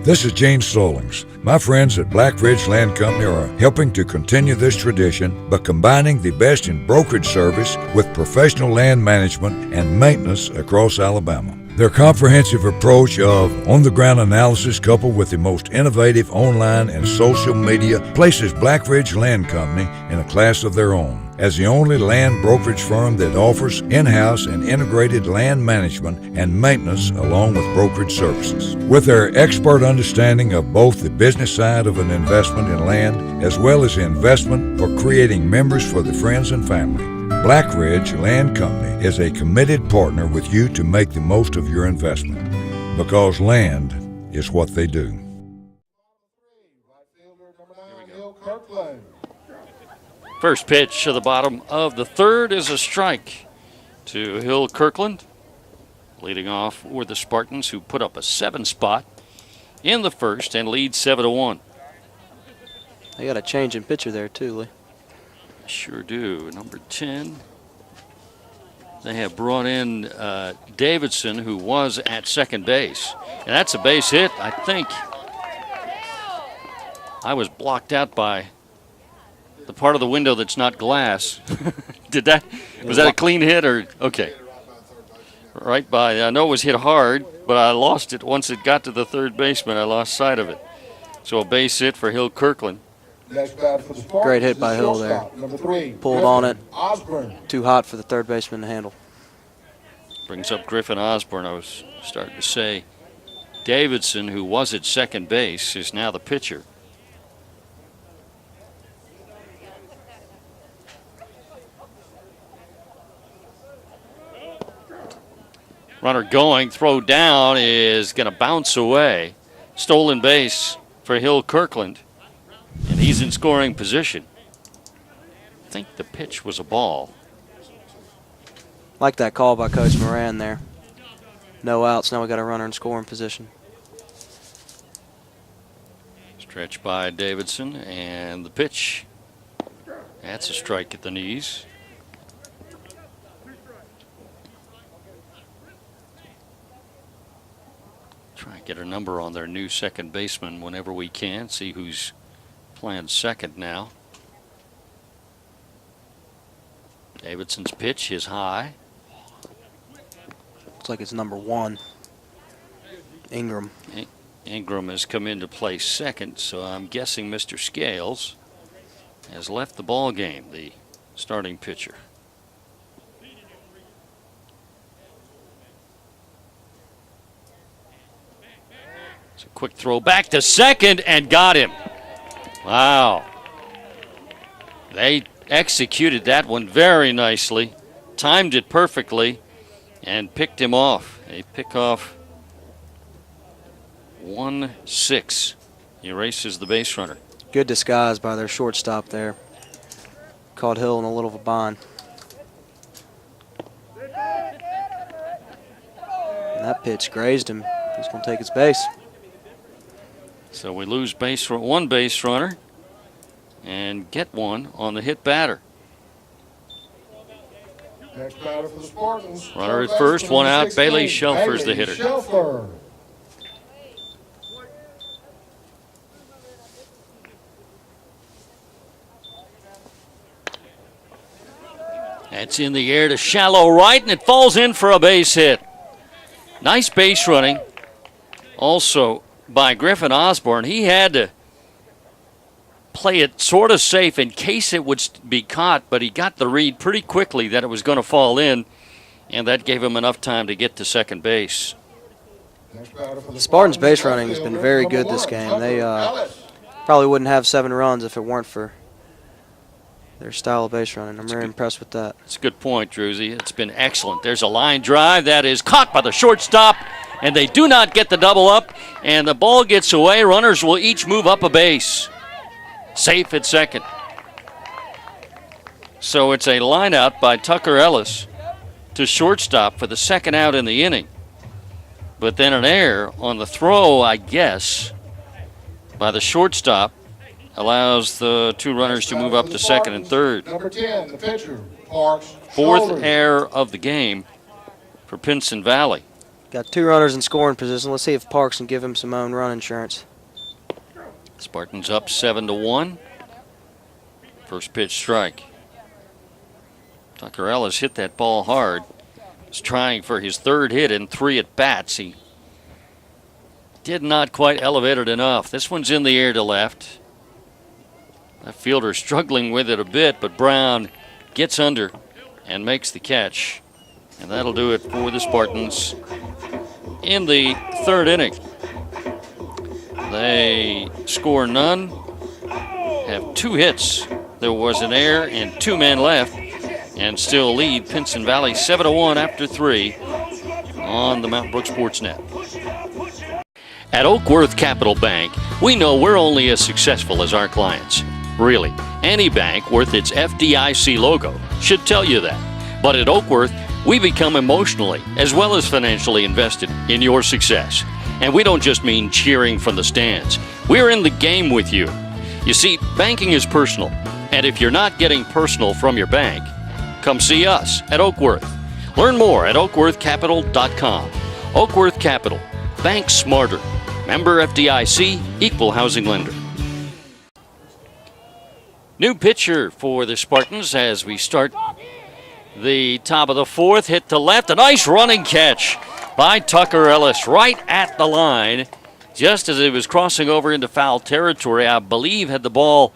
Speaker 5: This is Gene Stallings. My friends at Black Ridge Land Company are helping to continue this tradition by combining the best in brokerage service with professional land management and maintenance across Alabama. Their comprehensive approach of on-the-ground analysis coupled with the most innovative online and social media places Black Ridge Land Company in a class of their own as the only land brokerage firm that offers in-house and integrated land management and maintenance along with brokerage services. With their expert understanding of both the business side of an investment in land as well as the investment for creating memories for the friends and family, Black Ridge Land Company is a committed partner with you to make the most of your investment, because land is what they do.
Speaker 1: First pitch to the bottom of the third is a strike to Hill Kirkland. Leading off for the Spartans, who put up a 7 spot in the first and lead 7-1.
Speaker 2: They got a change in pitcher there too, Lee.
Speaker 1: Sure do. Number 10. They have brought in Davidson, who was at second base. And that's a base hit. I think I was blocked out by the part of the window that's not glass. Was that a clean hit or? Okay. Right by, I know it was hit hard, but I lost it once it got to the third baseman. I lost sight of it. So a base hit for Hill Kirkland.
Speaker 2: Great hit by Hill there. Pulled on it. Too hot for the third baseman to handle.
Speaker 1: Brings up Griffin Osborne. I was starting to say Davidson, who was at second base, is now the pitcher. Runner going, throw down is going to bounce away. Stolen base for Hill Kirkland. And he's in scoring position. I think the pitch was a ball.
Speaker 2: Like that call by Coach Moran there. No outs, now we got a runner in scoring position.
Speaker 1: Stretch by Davidson, and the pitch. That's a strike at the knees. Try and Get a number on their new second baseman whenever we can. See who's playing second now. Davidson's pitch is high.
Speaker 2: Looks like it's number 1. Ingram.
Speaker 1: Ingram has come in to play second, so I'm guessing Mr. Scales has left the ball game, the starting pitcher. It's a quick throw back to second and got him. Wow. They executed that one very nicely, timed it perfectly, and picked him off. They pick off 1-6. He erases the base runner.
Speaker 2: Good disguise by their shortstop there. Caught Hill in a little of a bind. And that pitch grazed him. He's going to take his base.
Speaker 1: So we lose one base runner and get one on the hit batter.
Speaker 3: Next batter for the Spartans.
Speaker 1: Runner at first, one out. Bailey Shelfer's the hitter.
Speaker 3: Shelfer.
Speaker 1: That's in the air to shallow right, and it falls in for a base hit. Nice base running. Also by Griffin Osborne. He had to play it sort of safe in case it would be caught, but he got the read pretty quickly that it was going to fall in, and that gave him enough time to get to second base.
Speaker 2: The Spartans' base running has been very good this game. They probably wouldn't have 7 runs if it weren't for their style of base running. I'm very impressed with that.
Speaker 1: That's a good point, Druzy. It's been excellent. There's a line drive that is caught by the shortstop, and they do not get the double up, and the ball gets away. Runners will each move up a base. Safe at second. So it's a line out by Tucker Ellis to shortstop for the second out in the inning. But then an error on the throw, I guess, by the shortstop allows the 2 runners to move up to second and third.
Speaker 3: Number 10, the pitcher, Parks.
Speaker 1: Fourth error of the game for Pinson Valley.
Speaker 2: Got 2 runners in scoring position. Let's see if Parks can give him some own run insurance.
Speaker 1: Spartans up 7-1. First pitch strike. Tucker Ellis hit that ball hard. Was trying for his 3rd hit in 3 at-bats. He did not quite elevate it enough. This one's in the air to left. That fielder struggling with it a bit, but Brown gets under and makes the catch. And that'll do it for the Spartans in the 3rd inning. They score none, have 2 hits. There was an error and 2 men left, and still lead Pinson Valley 7-1 after 3 on the Mountain Brook Sports Net. At Oakworth Capital Bank, we know we're only as successful as our clients. Really, any bank worth its FDIC logo should tell you that. But at Oakworth, we become emotionally as well as financially invested in your success. And we don't just mean cheering from the stands. We're in the game with you. You see, banking is personal. And if you're not getting personal from your bank, come see us at Oakworth. Learn more at oakworthcapital.com. Oakworth Capital. Bank smarter. Member FDIC, equal housing lender. New pitcher for the Spartans as we start the top of the 4th. Hit to left. A nice running catch by Tucker Ellis right at the line. Just as it was crossing over into foul territory, I believe had the ball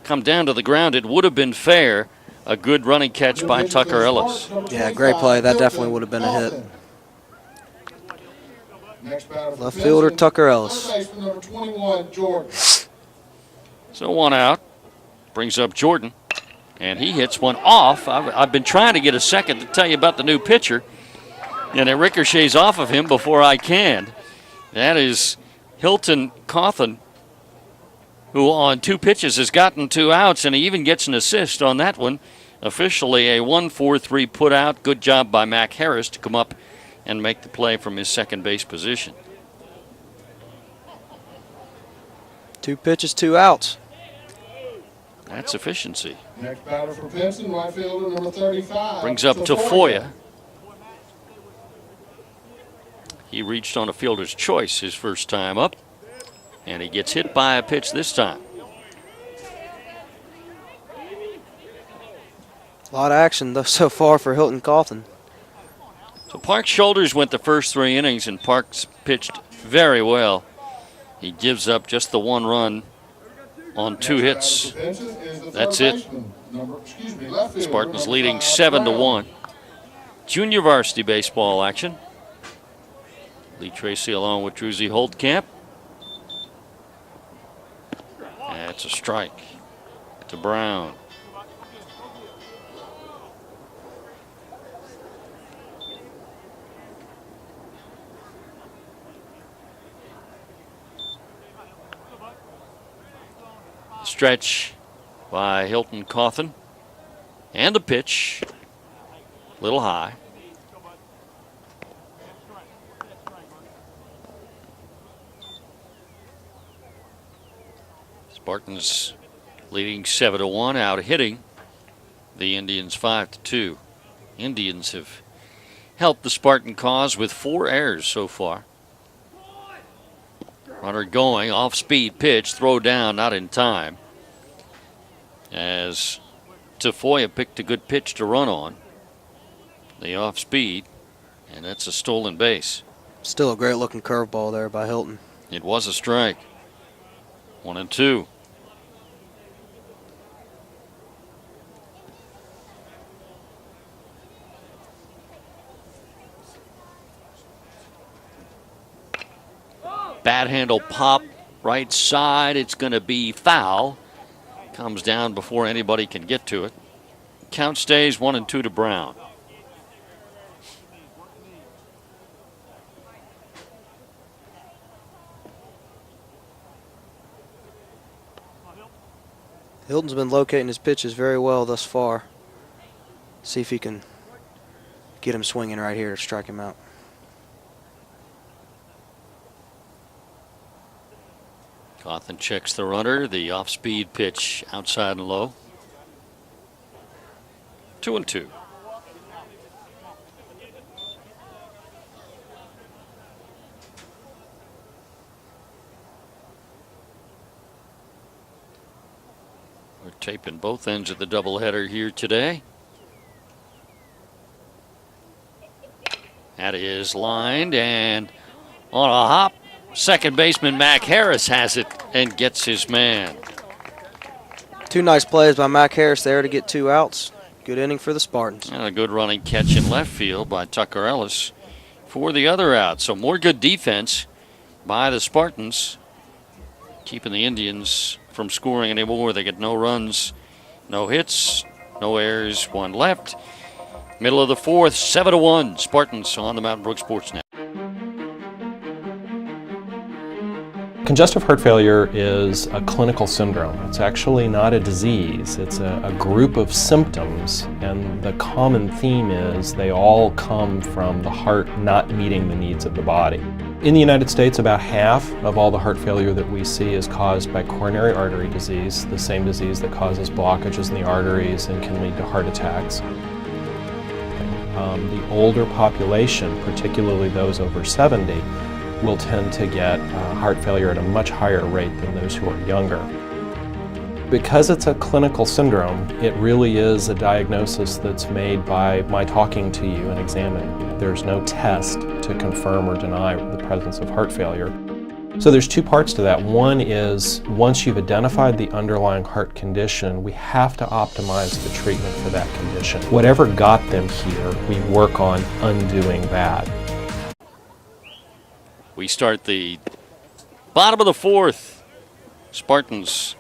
Speaker 1: come down to the ground, it would have been fair. A good running catch by Tucker Ellis.
Speaker 2: Yeah, great play. That definitely would have been a hit. Left fielder Tucker Ellis.
Speaker 3: Number 21, Jordan.
Speaker 1: So 1 out. Brings up Jordan, and he hits one off. I've been trying to get a second to tell you about the new pitcher, and it ricochets off of him before I can. That is Hilton Cawthon, who on 2 pitches has gotten 2 outs, and he even gets an assist on that one. Officially a 1-4-3 put out. Good job by Mac Harris to come up and make the play from his second base position.
Speaker 2: 2 pitches, 2 outs.
Speaker 1: That's efficiency.
Speaker 3: Next batter for Pinson, right fielder number 35.
Speaker 1: Brings up Tafoya. He reached on a fielder's choice his first time up, and he gets hit by a pitch this time.
Speaker 2: A lot of action though so far for Hilton Cawthon.
Speaker 1: So Parks' shoulders went the first 3 innings, and Parks pitched very well. He gives up just the 1 run on 2 hits. That's it. Spartans leading 7-1. Junior varsity baseball action. Lee Tracy along with Druzy Holtkamp. That's a strike to Brown. Stretch by Hilton Cawthon. And the pitch, a little high. Spartans leading 7-1, out hitting the Indians 5-2. Indians have helped the Spartan cause with 4 errors so far. Runner going, off-speed pitch, throw down, not in time. As Tafoya picked a good pitch to run on. The off-speed, and that's a stolen base.
Speaker 2: Still a great-looking curveball there by Hilton.
Speaker 1: It was a strike. 1-2. Bat handle pop, right side. It's going to be foul. Comes down before anybody can get to it. Count stays 1-2 to Brown.
Speaker 2: Hilton's been locating his pitches very well thus far. See if he can get him swinging right here to strike him out.
Speaker 1: Cawthon checks the runner. The off-speed pitch outside and low. 2-2. We're taping both ends of the doubleheader here today. That is lined, and on a hop, second baseman Mac Harris has it and gets his man.
Speaker 2: 2 nice plays by Mac Harris there to get 2 outs. Good inning for the Spartans.
Speaker 1: And a good running catch in left field by Tucker Ellis for the other out. So more good defense by the Spartans, keeping the Indians from scoring anymore. They get no runs, no hits, no errors, 1 left. Middle of the 4th, 7-1. Spartans on the Mountain Brook Sports Net.
Speaker 8: Congestive heart failure is a clinical syndrome. It's actually not a disease. It's a group of symptoms, and the common theme is they all come from the heart not meeting the needs of the body. In the United States, about half of all the heart failure that we see is caused by coronary artery disease, the same disease that causes blockages in the arteries and can lead to heart attacks. The older population, particularly those over 70, will tend to get heart failure at a much higher rate than those who are younger. Because it's a clinical syndrome, it really is a diagnosis that's made by my talking to you and examining you. There's no test to confirm or deny the presence of heart failure. So there's 2 parts to that. One is, once you've identified the underlying heart condition, we have to optimize the treatment for that condition. Whatever got them here, we work on undoing that.
Speaker 1: We start the bottom of the 4th. Spartans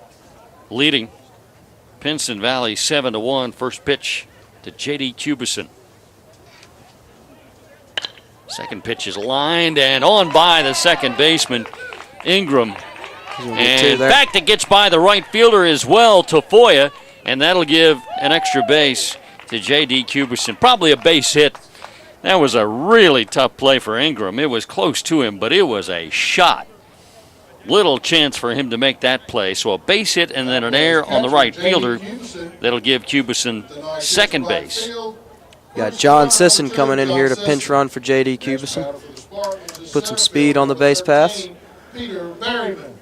Speaker 1: leading Pinson Valley 7-1. First pitch to J.D. Cubison. Second pitch is lined and on by the second baseman, Ingram. And back that gets by the right fielder as well, Tafoya, and that'll give an extra base to J.D. Cubison. Probably a base hit. That was a really tough play for Ingram. It was close to him, but it was a shot. Little chance for him to make that play. So a base hit and then an error on the right fielder. That'll give Cubison second base.
Speaker 2: Got John Sisson coming in here to pinch run for J.D. Cubison. put some speed on the base paths.
Speaker 3: Peter Berryman.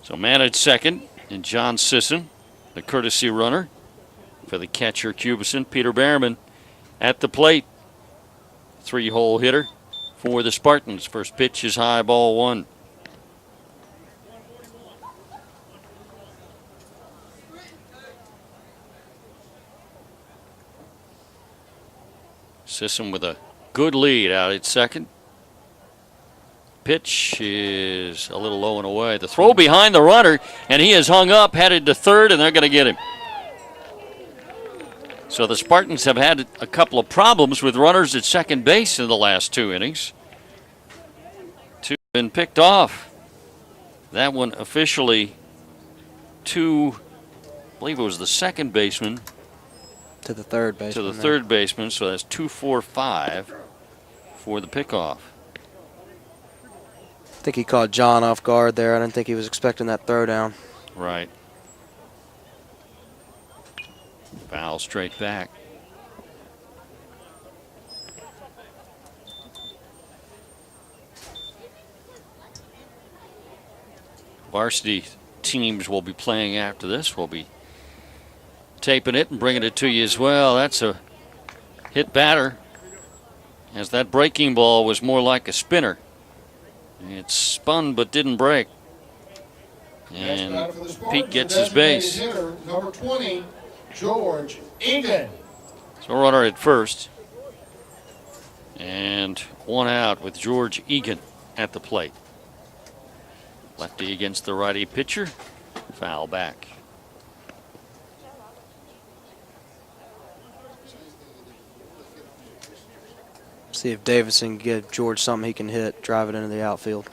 Speaker 1: So man at second, and John Sisson, the courtesy runner for the catcher Cubison. Peter Berryman at the plate. 3-hole hitter for the Spartans. First pitch is high, ball 1. Sisson with a good lead out at second. Pitch is a little low and away. The throw behind the runner, and he is hung up, headed to third, and they're going to get him. So the Spartans have had a couple of problems with runners at second base in the last 2 innings. 2 have been picked off. That one officially to, I believe it was the second baseman.
Speaker 2: To the third baseman.
Speaker 1: To the third baseman, so that's 2-4-5 for the pickoff.
Speaker 2: I think he caught John off guard there. I didn't think he was expecting that throw down.
Speaker 1: Right. Foul straight back. Varsity teams will be playing after this. We'll be taping it and bringing it to you as well. That's a hit batter, as that breaking ball was more like a spinner. It spun but didn't break. And Pete gets his base.
Speaker 3: Hitter, number 20, George Egan.
Speaker 1: So runner at first. And 1 out with George Egan at the plate. Lefty against the righty pitcher. Foul back.
Speaker 2: See if Davidson can give George something he can hit, drive it into the outfield.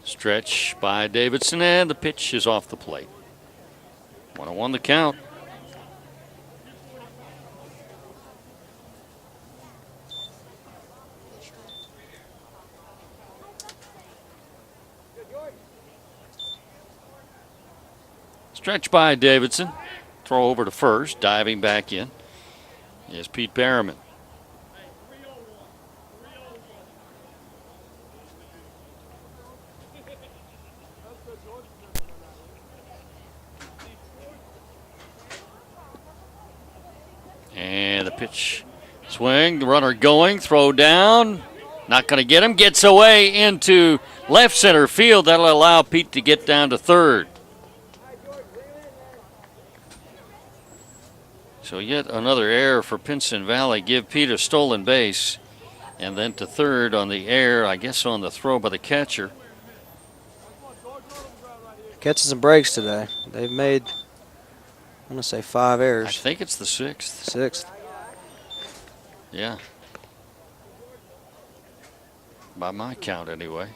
Speaker 1: Stretch by Davidson, and the pitch is off the plate. 1-1 the count. Stretch by Davidson. Throw over to first, diving back in is Pete Berryman. And the pitch, swing, the runner going, throw down, not going to get him, gets away into left center field. That'll allow Pete to get down to third. So yet another error for Pinson Valley. Give Pete a stolen base, and then to third on the error, I guess on the throw by the catcher.
Speaker 2: Catches and breaks today. They've made, I want to say, 5 errors.
Speaker 1: I think it's the 6th.
Speaker 2: 6th.
Speaker 1: Yeah. By my count, anyway.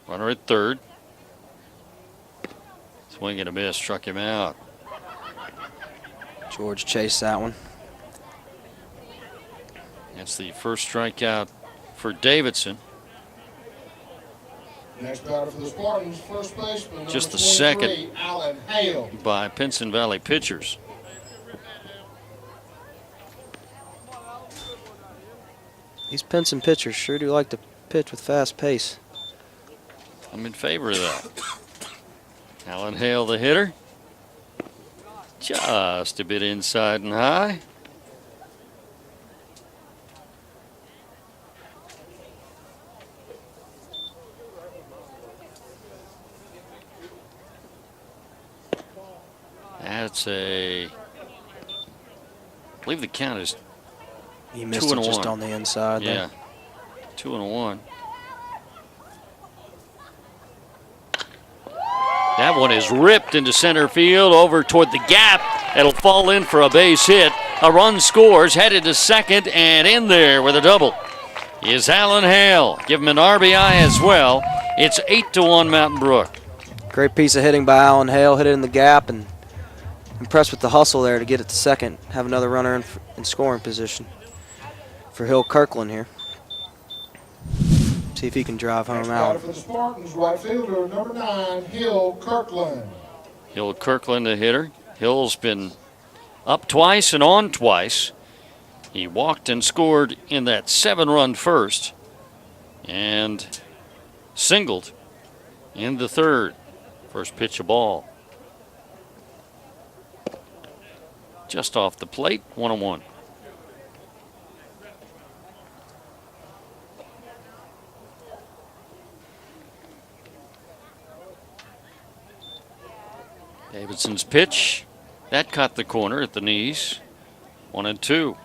Speaker 1: Runner at third. Swing and a miss, struck him out.
Speaker 2: George chased that one.
Speaker 1: That's the first strikeout for Davidson.
Speaker 3: Next batter for the Spartans, first baseman,
Speaker 1: Just the
Speaker 3: number 23,
Speaker 1: second
Speaker 3: Alan Hale.
Speaker 1: by Pinson Valley pitchers.
Speaker 2: These Pinson pitchers sure do like to pitch with fast pace.
Speaker 1: I'm in favor of that. Alan Hale, the hitter. Just a bit inside and high. That's I believe the count is
Speaker 2: He missed it just on the inside there.
Speaker 1: Yeah, 2-1. That one is ripped into center field over toward the gap. It'll fall in for a base hit. A run scores, headed to second, and in there with a double is Alan Hale. Give him an RBI as well. It's 8-1 Mountain Brook.
Speaker 2: Great piece of hitting by Alan Hale. Hit it in the gap, and impressed with the hustle there to get it to second. Have another runner in scoring position for Hill Kirkland here. See if he can drive home
Speaker 3: Next
Speaker 2: out.
Speaker 3: batter for the Spartans, right fielder, number 9, Hill Kirkland.
Speaker 1: Hill Kirkland, the hitter. Hill's been up twice and on twice. He walked and scored in that 7-run first and singled in the third. First pitch of ball. Just off the plate, 1-1. Davidson's pitch, that caught the corner at the knees. 1-2.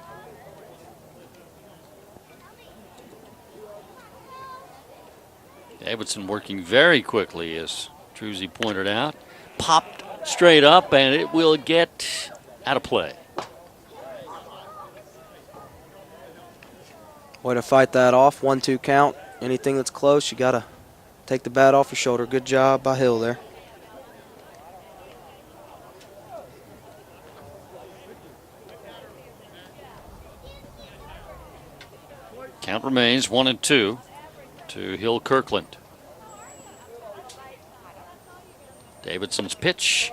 Speaker 1: Davidson working very quickly, as Truzzi pointed out. Popped straight up, and it will get out of play.
Speaker 2: Way to fight that off. 1-2 count. Anything that's close, you got to take the bat off your shoulder. Good job by Hill there.
Speaker 1: Count remains 1-2 to Hill Kirkland. Davidson's pitch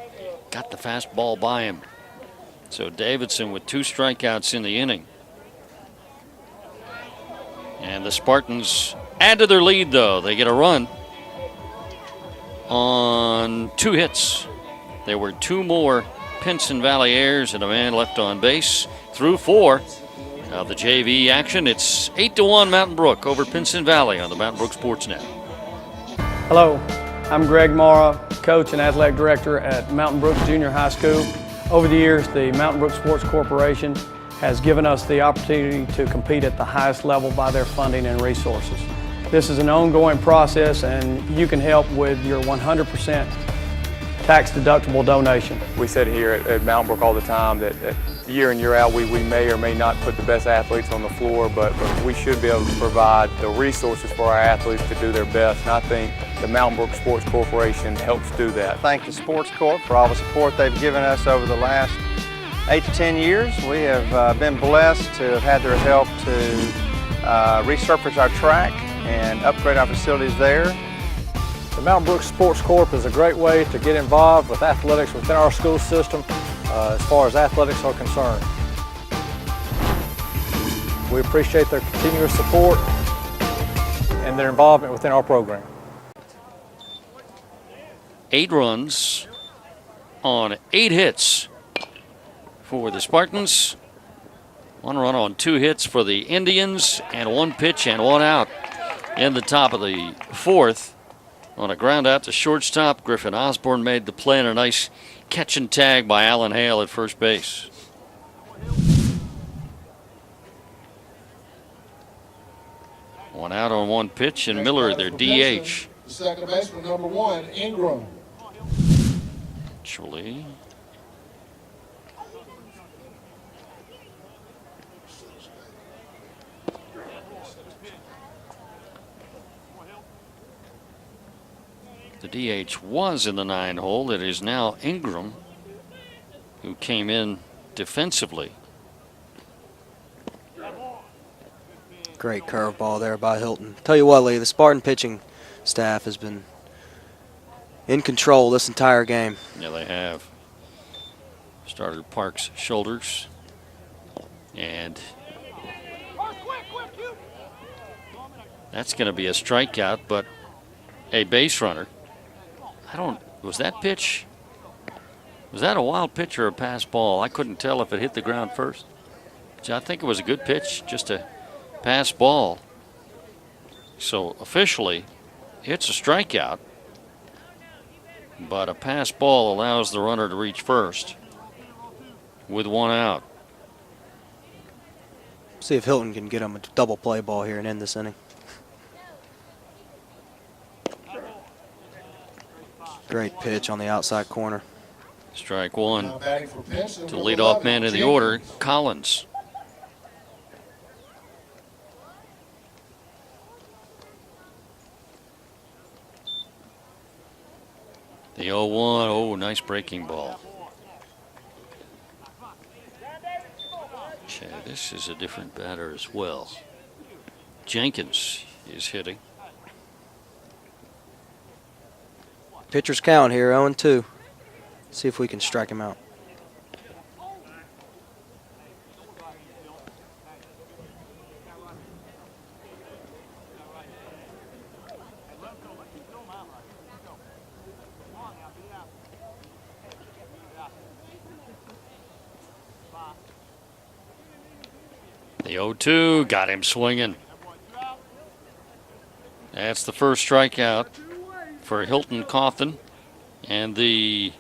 Speaker 1: got the fastball by him. So Davidson with 2 strikeouts in the inning. And the Spartans add to their lead, though. They get a run on 2 hits. There were 2 more Pinson Valley errors and a man left on base through 4. Of the JV action, it's 8-1 Mountain Brook over Pinson Valley on the Mountain Brook Sports Net.
Speaker 9: Hello, I'm Greg Mara, coach and athletic director at Mountain Brook Junior High School. Over the years, the Mountain Brook Sports Corporation has given us the opportunity to compete at the highest level by their funding and resources. This is an ongoing process, and you can help with your 100% tax-deductible donation.
Speaker 10: We said here at Mountain Brook all the time that year in, year out, we may or may not put the best athletes on the floor, but we should be able to provide the resources for our athletes to do their best. And I think the Mountain Brook Sports Corporation helps do that.
Speaker 11: Thank the Sports Corp for all the support they've given us over the last 8 to 10 years. We have been blessed to have had their help to resurface our track and upgrade our facilities there.
Speaker 10: The Mountain Brook Sports Corp is a great way to get involved with athletics within our school system as far as athletics are concerned. We appreciate their continuous support and their involvement within our program.
Speaker 1: 8 runs on 8 hits for the Spartans. 1 run on 2 hits for the Indians, and 1 pitch and 1 out in the top of the 4th. On a ground out to shortstop, Griffin Osborne made the play, and a nice catch and tag by Alan Hale at first base. One out on 1 pitch, and Miller, their DH.
Speaker 3: Second baseman, number 1, Ingram.
Speaker 1: Actually, the DH was in the 9 hole. It is now Ingram, who came in defensively.
Speaker 2: Great curveball there by Hilton. Tell you what, Lee, the Spartan pitching staff has been in control this entire game.
Speaker 1: Yeah, they have. Started Park's shoulders, and that's going to be a strikeout, but a base runner. Was that pitch? Was that a wild pitch or a pass ball? I couldn't tell if it hit the ground first. I think it was a good pitch, just a pass ball. So officially, it's a strikeout, but a pass ball allows the runner to reach first with 1 out.
Speaker 2: See if Hilton can get him a double play ball here and end this inning. Great pitch on the outside corner.
Speaker 1: Strike 1 to leadoff man of the order, Collins. The 0-1, oh, nice breaking ball. Okay, this is a different batter as well. Jenkins is hitting.
Speaker 2: Pitcher's count here, 0-2. See if we can strike him out.
Speaker 1: The 0-2 got him swinging. That's the first strikeout for Hilton Cawthon, and the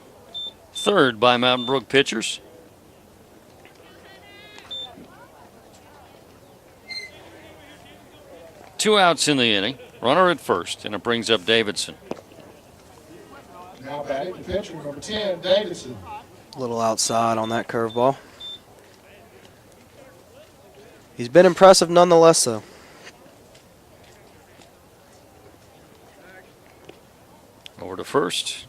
Speaker 1: third by Mountain Brook pitchers. Two outs in the inning, runner at first, and it brings up Davidson.
Speaker 3: Now batting the pitcher, number 10, Davidson.
Speaker 2: A little outside on that curveball. He's been impressive nonetheless, though.
Speaker 1: Over to first.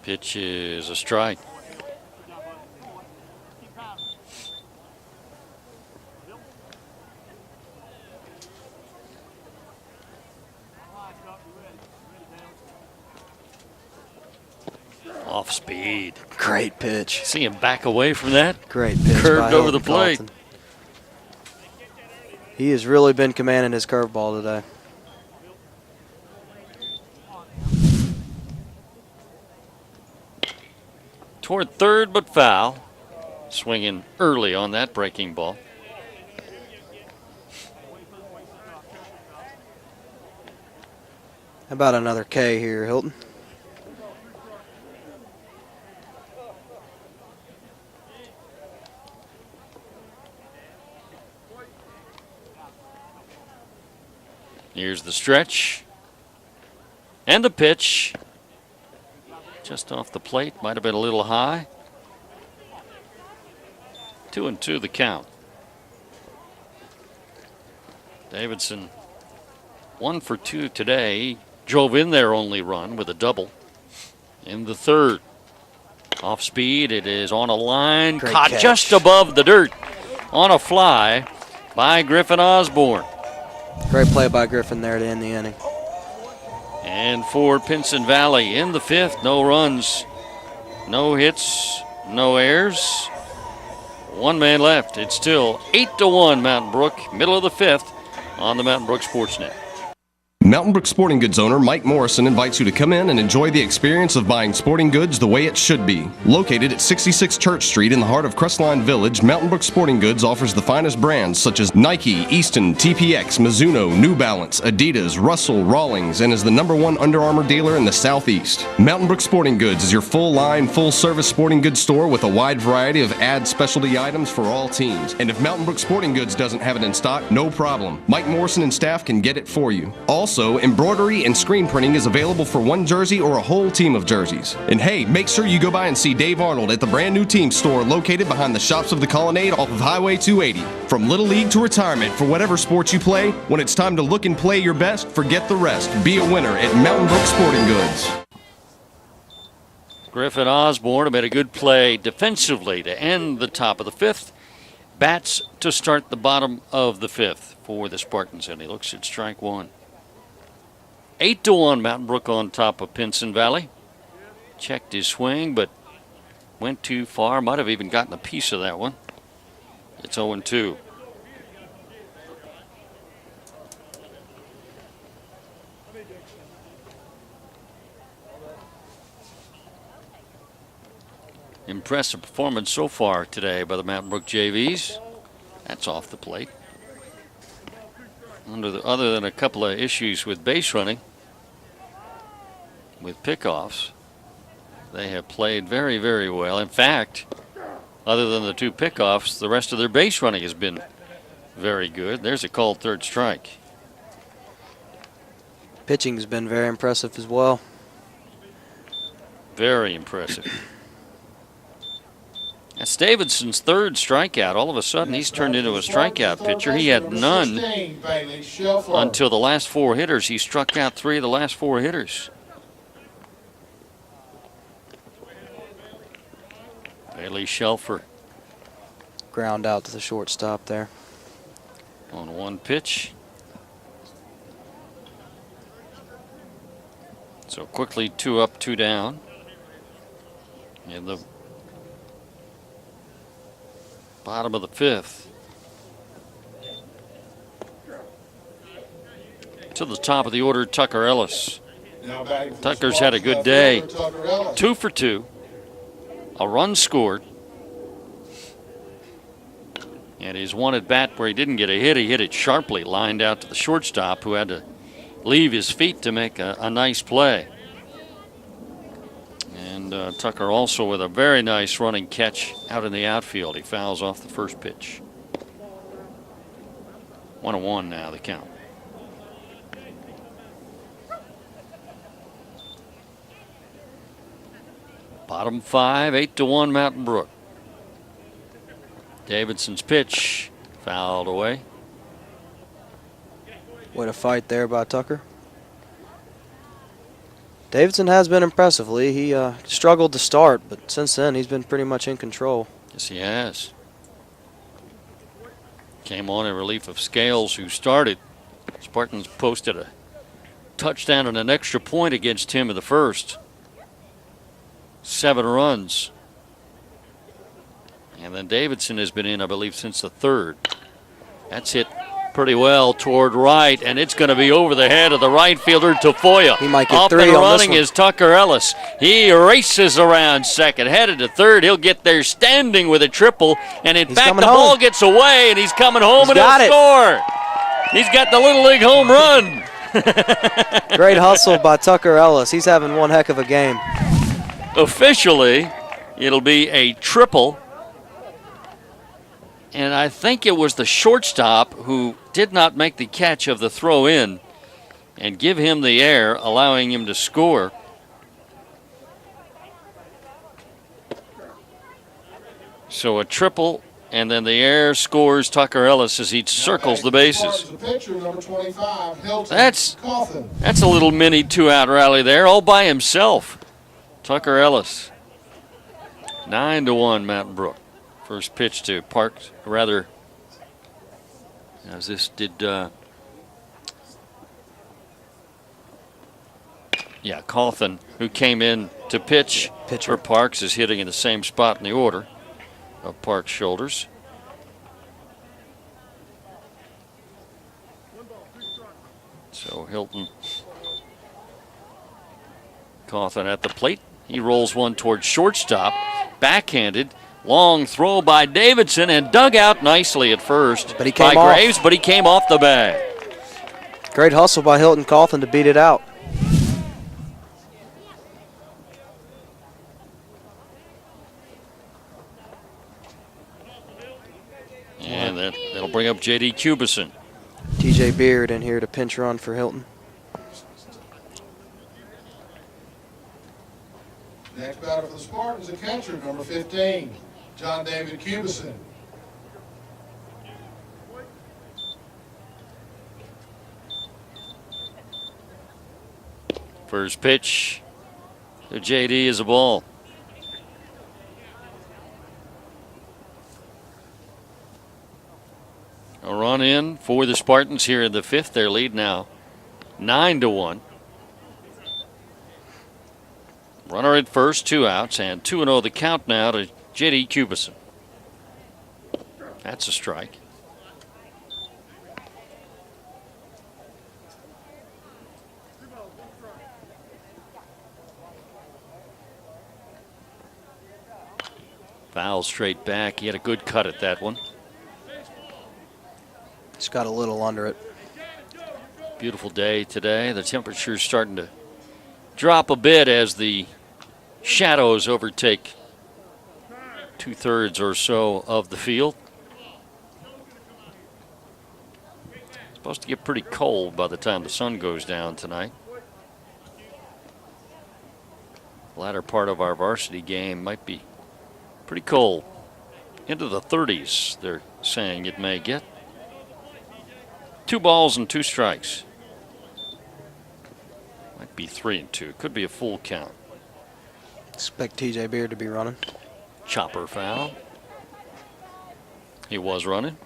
Speaker 1: Pitch is a strike. Off speed.
Speaker 2: Great pitch.
Speaker 1: See him back away from that.
Speaker 2: Great pitch.
Speaker 1: Curved
Speaker 2: by
Speaker 1: over the
Speaker 2: Hilton
Speaker 1: plate.
Speaker 2: Cawthon. He has really been commanding his curveball today.
Speaker 1: Toward third, but foul. Swinging early on that breaking ball.
Speaker 2: How about another K here, Hilton?
Speaker 1: Here's the stretch. And the pitch. Just off the plate. Might have been a little high. 2-2 the count. Davidson 1 for 2 today. He drove in their only run with a double in the third. Off speed. It is on a line.
Speaker 2: Great
Speaker 1: Caught
Speaker 2: catch.
Speaker 1: just above the dirt on a fly by Griffin Osborne.
Speaker 2: Great play by Griffin there to end the inning.
Speaker 1: And for Pinson Valley in the fifth, no runs, no hits, no errors. One man left. It's still 8-1 Mountain Brook, middle of the fifth on the Mountain Brook Sportsnet.
Speaker 7: Mountain Brook Sporting Goods owner Mike Morrison invites you to come in and enjoy the experience of buying sporting goods the way it should be. Located at 66 Church Street in the heart of Crestline Village, Mountain Brook Sporting Goods offers the finest brands such as Nike, Easton, TPX, Mizuno, New Balance, Adidas, Russell, Rawlings, and is the #1 Under Armour dealer in the Southeast. Mountain Brook Sporting Goods is your full-line, full-service sporting goods store with a wide variety of ad specialty items for all teams. And if Mountain Brook Sporting Goods doesn't have it in stock, no problem. Mike Morrison and staff can get it for you. Also, embroidery and screen printing is available for one jersey or a whole team of jerseys. And hey, make sure you go by and see Dave Arnold at the brand new team store located behind the Shops of the Colonnade off of Highway 280. From Little League to retirement, for whatever sport you play, when it's time to look and play your best, forget the rest. Be a winner at Mountain Brook Sporting Goods.
Speaker 1: Griffin Osborne made a good play defensively to end the top of the fifth. Bats to start the bottom of the fifth for the Spartans, and he looks at strike one. 8-1 Mountain Brook on top of Pinson Valley. Checked his swing, but went too far. Might have even gotten a piece of that one. It's 0-2. Impressive performance so far today by the Mountain Brook JVs. That's off the plate. Other than a couple of issues with base running, with pickoffs, they have played very, very well. In fact, other than the two pickoffs, the rest of their base running has been very good. There's a called third strike.
Speaker 2: Pitching's been very impressive as well.
Speaker 1: Very impressive. That's Davidson's third strikeout. All of a sudden, he's turned into a strikeout pitcher. He had none until the last four hitters. He struck out 3 of the last 4 hitters. Bailey Shelfer
Speaker 2: Ground out to the shortstop there.
Speaker 1: on one pitch. So quickly 2 up, 2 down. In the bottom of the 5th. To the top of the order, Tucker Ellis.
Speaker 3: Now batting for the
Speaker 1: Tucker's had a
Speaker 3: Spartans,
Speaker 1: good
Speaker 3: left
Speaker 1: day.
Speaker 3: fielder Tucker Ellis.
Speaker 1: 2 for 2. A run scored. And his one at bat where he didn't get a hit, he hit it sharply, lined out to the shortstop, who had to leave his feet to make a nice play. And Tucker also with a very nice running catch out in the outfield. He fouls off the first pitch. 1-1 now, the count. Bottom 5, 8-1 Mountain Brook. Davidson's pitch fouled away.
Speaker 2: What a fight there by Tucker. Davidson has been impressive, Lee. He struggled to start, but since then he's been pretty much in control.
Speaker 1: Yes, he has. Came on in relief of Scales, who started. Spartans posted a touchdown and an extra point against him in the first. 7 runs. And then Davidson has been in, I believe, since the 3rd. That's hit pretty well toward right, and it's going to be over the head of the right fielder, Tafoya.
Speaker 2: He might get
Speaker 1: Up
Speaker 2: 3
Speaker 1: and
Speaker 2: on this
Speaker 1: running
Speaker 2: one.
Speaker 1: is Tucker Ellis. He races around second, headed to third. He'll get there standing with a triple, and in
Speaker 2: He's
Speaker 1: fact,
Speaker 2: coming
Speaker 1: the
Speaker 2: home.
Speaker 1: ball gets away, and he's coming home,
Speaker 2: He's
Speaker 1: and he'll
Speaker 2: got it.
Speaker 1: score. He's got the Little League home run.
Speaker 2: Great hustle by Tucker Ellis. He's having one heck of a game.
Speaker 1: Officially, it'll be a triple. And I think it was the shortstop who did not make the catch of the throw in and give him the air, allowing him to score. So a triple, and then the air scores Tucker Ellis as he circles the bases.
Speaker 3: The pitcher, number 25, Hilton
Speaker 1: That's
Speaker 3: Coffin.
Speaker 1: a little mini 2-out rally there, all by himself. Tucker Ellis. 9-1 Mountain Brook. First pitch to Parks, rather, as this did, Coffin, who came in to pitch for Parks, is hitting in the same spot in the order of Parks' shoulders. So Hilton, Coffin at the plate. He rolls one towards shortstop, backhanded. Long throw by Davidson and dug out nicely at first
Speaker 2: But he came
Speaker 1: by
Speaker 2: off.
Speaker 1: Graves, but he came off the bag.
Speaker 2: Great hustle by Hilton Coffin to beat it out.
Speaker 1: And that'll bring up J.D. Cubison.
Speaker 2: TJ Beard in here to pinch run for Hilton.
Speaker 3: Next batter for the Spartans, a catcher, number 15, John David Cubison.
Speaker 1: First pitch to J.D. is a ball. A run in for the Spartans here in the 5th. Their lead now 9-1. Runner at first, 2 outs, and 2-0 the count now to J.D. Cubison. That's a strike. Foul straight back. He had a good cut at that one.
Speaker 2: Just got a little under it.
Speaker 1: Beautiful day today. The temperature's starting to drop a bit as the shadows overtake 2/3 or so of the field. It's supposed to get pretty cold by the time the sun goes down tonight. The latter part of our varsity game might be pretty cold. Into the 30s, they're saying it may get. 2 balls and 2 strikes. Might be 3-2. Could be a full count.
Speaker 2: Expect TJ Beard to be running.
Speaker 1: Chopper foul. He was running.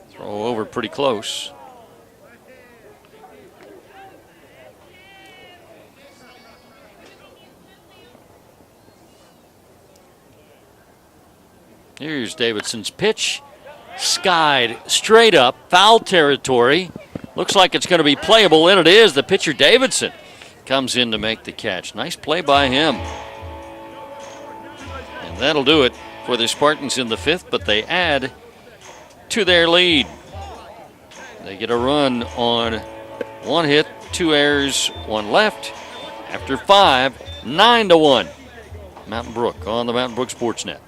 Speaker 1: Throw over pretty close. Here's Davidson's pitch. Skied straight up, foul territory. Looks like it's going to be playable, and it is. The pitcher, Davidson, comes in to make the catch. Nice play by him. And that'll do it for the Spartans in the fifth, but they add to their lead. They get a run on one hit, 2 errors, 1 left. After 5, 9-1. Mountain Brook on the Mountain Brook Sportsnet.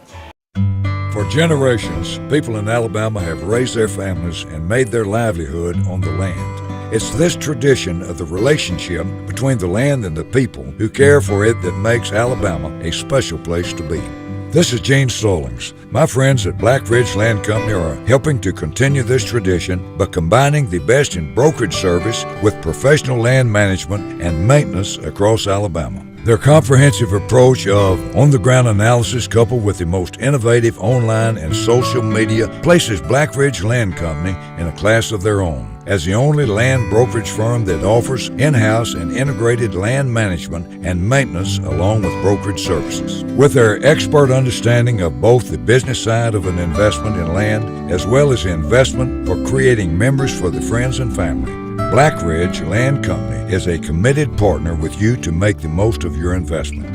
Speaker 5: For generations, people in Alabama have raised their families and made their livelihood on the land. It's this tradition of the relationship between the land and the people who care for it that makes Alabama a special place to be. This is Gene Stallings. My friends at Black Ridge Land Company are helping to continue this tradition by combining the best in brokerage service with professional land management and maintenance across Alabama. Their comprehensive approach of on-the-ground analysis coupled with the most innovative online and social media places Black Ridge Land Company in a class of their own as the only land brokerage firm that offers in-house and integrated land management and maintenance along with brokerage services. With their expert understanding of both the business side of an investment in land as well as investment for creating members for the friends and family, Black Ridge Land Company is a committed partner with you to make the most of your investment,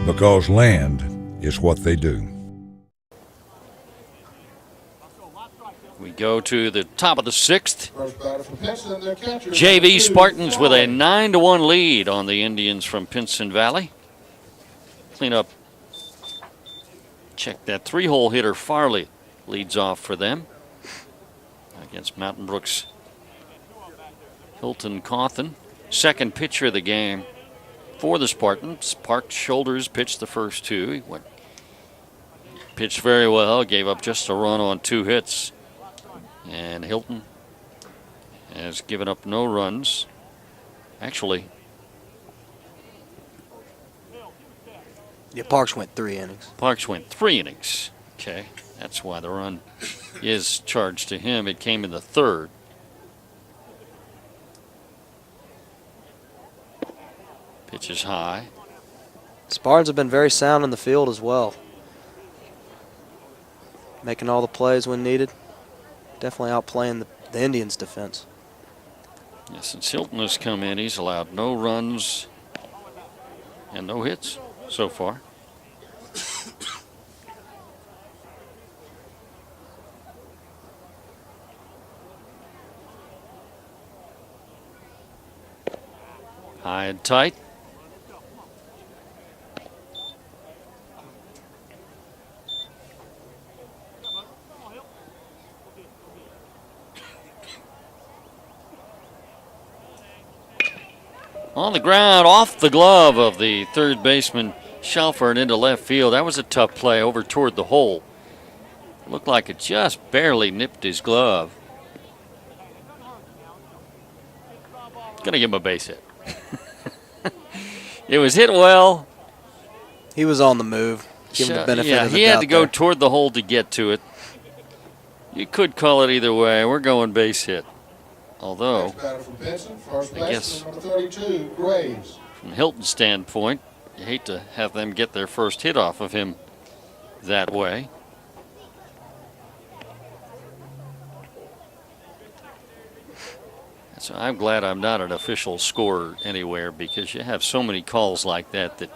Speaker 5: because land is what they do.
Speaker 1: We go to the top of the sixth.
Speaker 3: First batter for Pinson, their catcher.
Speaker 1: JV Spartans with a 9-1 lead on the Indians from Pinson Valley. Clean up. Check that 3-hole hitter Farley leads off for them against Mountain Brook's Hilton Cawthon. Second pitcher of the game for the Spartans. Parked shoulders, pitched the first 2. He pitched very well, gave up just a run on 2 hits. And Hilton has given up no runs. Actually,
Speaker 2: yeah, Parks went 3 innings.
Speaker 1: Parks went 3 innings. Okay, that's why the run is charged to him. It came in the 3rd. Pitch is high.
Speaker 2: Spartans have been very sound in the field as well, making all the plays when needed. Definitely outplaying the Indians' defense.
Speaker 1: Yeah, since Hilton has come in, he's allowed no runs and no hits so far. High and tight. On the ground, off the glove of the third baseman, Shelfer, and into left field. That was a tough play over toward the hole. Looked like it just barely nipped his glove. Gonna give him a base hit. It was hit well.
Speaker 2: He was on the move. Give him the benefit of the
Speaker 1: he had
Speaker 2: doubt
Speaker 1: to go
Speaker 2: there.
Speaker 1: toward the hole to get to it. You could call it either way. We're going base hit. Although,
Speaker 3: Next batter for Pinson, first
Speaker 1: I guess
Speaker 3: baseman, number 32, Graves.
Speaker 1: from Hilton's standpoint, you hate to have them get their first hit off of him that way. So I'm glad I'm not an official scorer anywhere, because you have so many calls like that that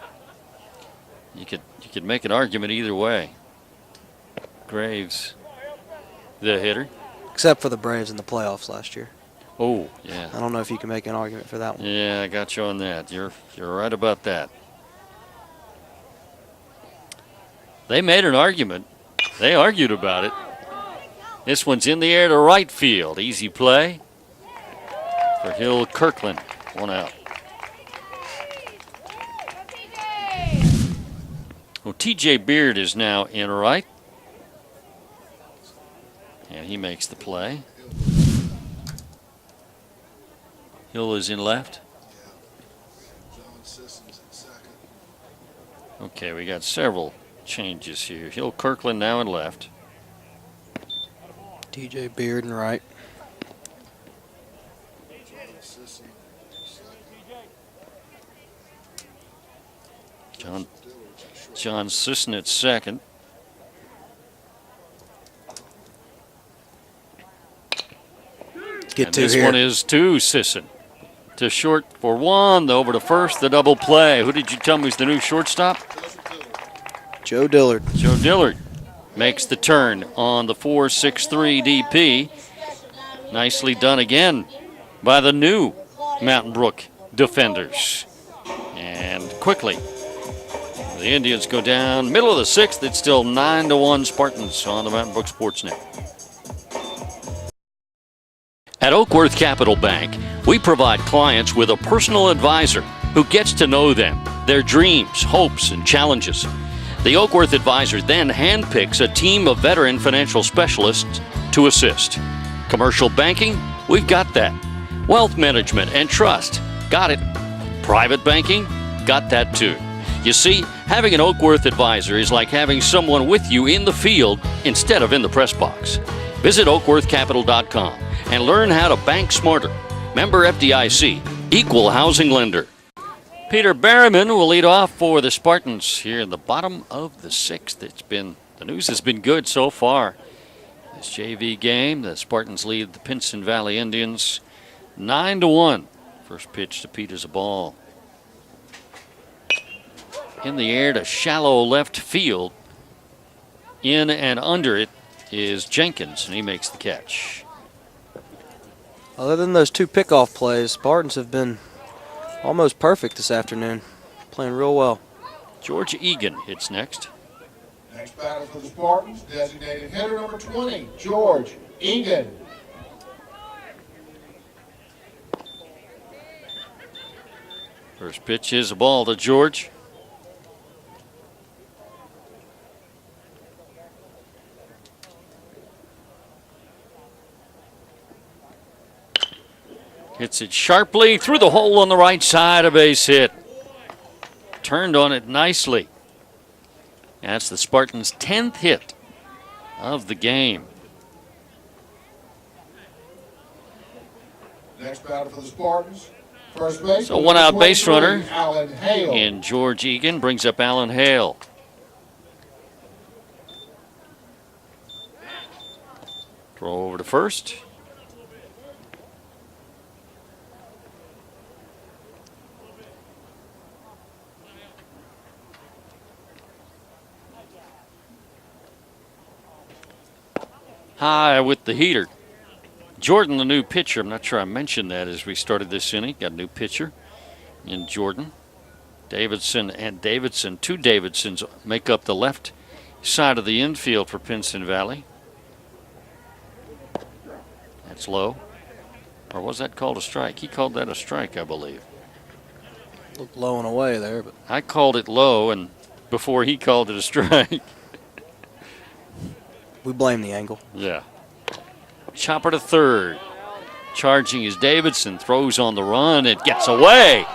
Speaker 1: you could make an argument either way. Graves, the hitter.
Speaker 2: Except for the Braves in the playoffs last year.
Speaker 1: Oh, yeah.
Speaker 2: I don't know if you can make an argument for that one.
Speaker 1: Yeah, I got you on that. You're right about that. They made an argument. They argued about it. This one's in the air to right field. Easy play for Hill Kirkland. 1 out. Well, TJ Beard is now in right. And he makes the play. Hill is in left. Okay, we got several changes here. Hill Kirkland now in left.
Speaker 2: TJ Beard in right.
Speaker 1: John Sisson at second.
Speaker 2: Get
Speaker 1: And
Speaker 2: to
Speaker 1: this
Speaker 2: here.
Speaker 1: one is to Sisson. To short for one, over to first, the double play. Who did you tell me was the new shortstop?
Speaker 2: Joe Dillard.
Speaker 1: Joe Dillard makes the turn on the 4-6-3 DP. Nicely done again by the new Mountain Brook defenders. And quickly, the Indians go down. Middle of the sixth, it's still 9-1 Spartans on the Mountain Brook Sportsnet. At Oakworth Capital Bank, we provide clients with a personal advisor who gets to know them, their dreams, hopes, and challenges. The Oakworth advisor then handpicks a team of veteran financial specialists to assist. Commercial banking, we've got that. Wealth management and trust, got it. Private banking, got that too. You see, having an Oakworth advisor is like having someone with you in the field instead of in the press box. Visit oakworthcapital.com and learn how to bank smarter. Member FDIC, equal housing lender. Peter Berryman will lead off for the Spartans here in the bottom of the sixth. The news has been good so far. This JV game, the Spartans lead the Pinson Valley Indians 9-1. First pitch to Pete is a ball. In the air to shallow left field. In and under it is Jenkins, and he makes the catch.
Speaker 2: Other than those two pickoff plays, Spartans have been almost perfect this afternoon. Playing real well.
Speaker 1: George Egan hits next.
Speaker 3: Next batter for the Spartans, designated hitter number 20, George Egan.
Speaker 1: First pitch is a ball to George. Hits it sharply through the hole on the right side, a base hit. Turned on it nicely. That's the Spartans' 10th hit of the game.
Speaker 3: Next batter for the Spartans, first base.
Speaker 1: So one out base runner
Speaker 3: Alan Hale.
Speaker 1: and George Egan brings up Alan Hale. Throw over to first. High with the heater. Jordan, the new pitcher. I'm not sure I mentioned that as we started this inning. Got a new pitcher in Jordan. Davidson and Davidson. Two Davidsons make up the left side of the infield for Pinson Valley. That's low. Or was that called a strike? He called that a strike, I believe.
Speaker 2: Looked low and away there, but
Speaker 1: I called it low, and before he called it a strike.
Speaker 2: we blame the angle.
Speaker 1: Yeah. Chopper to third. Charging is Davidson. Throws on the run. It gets away.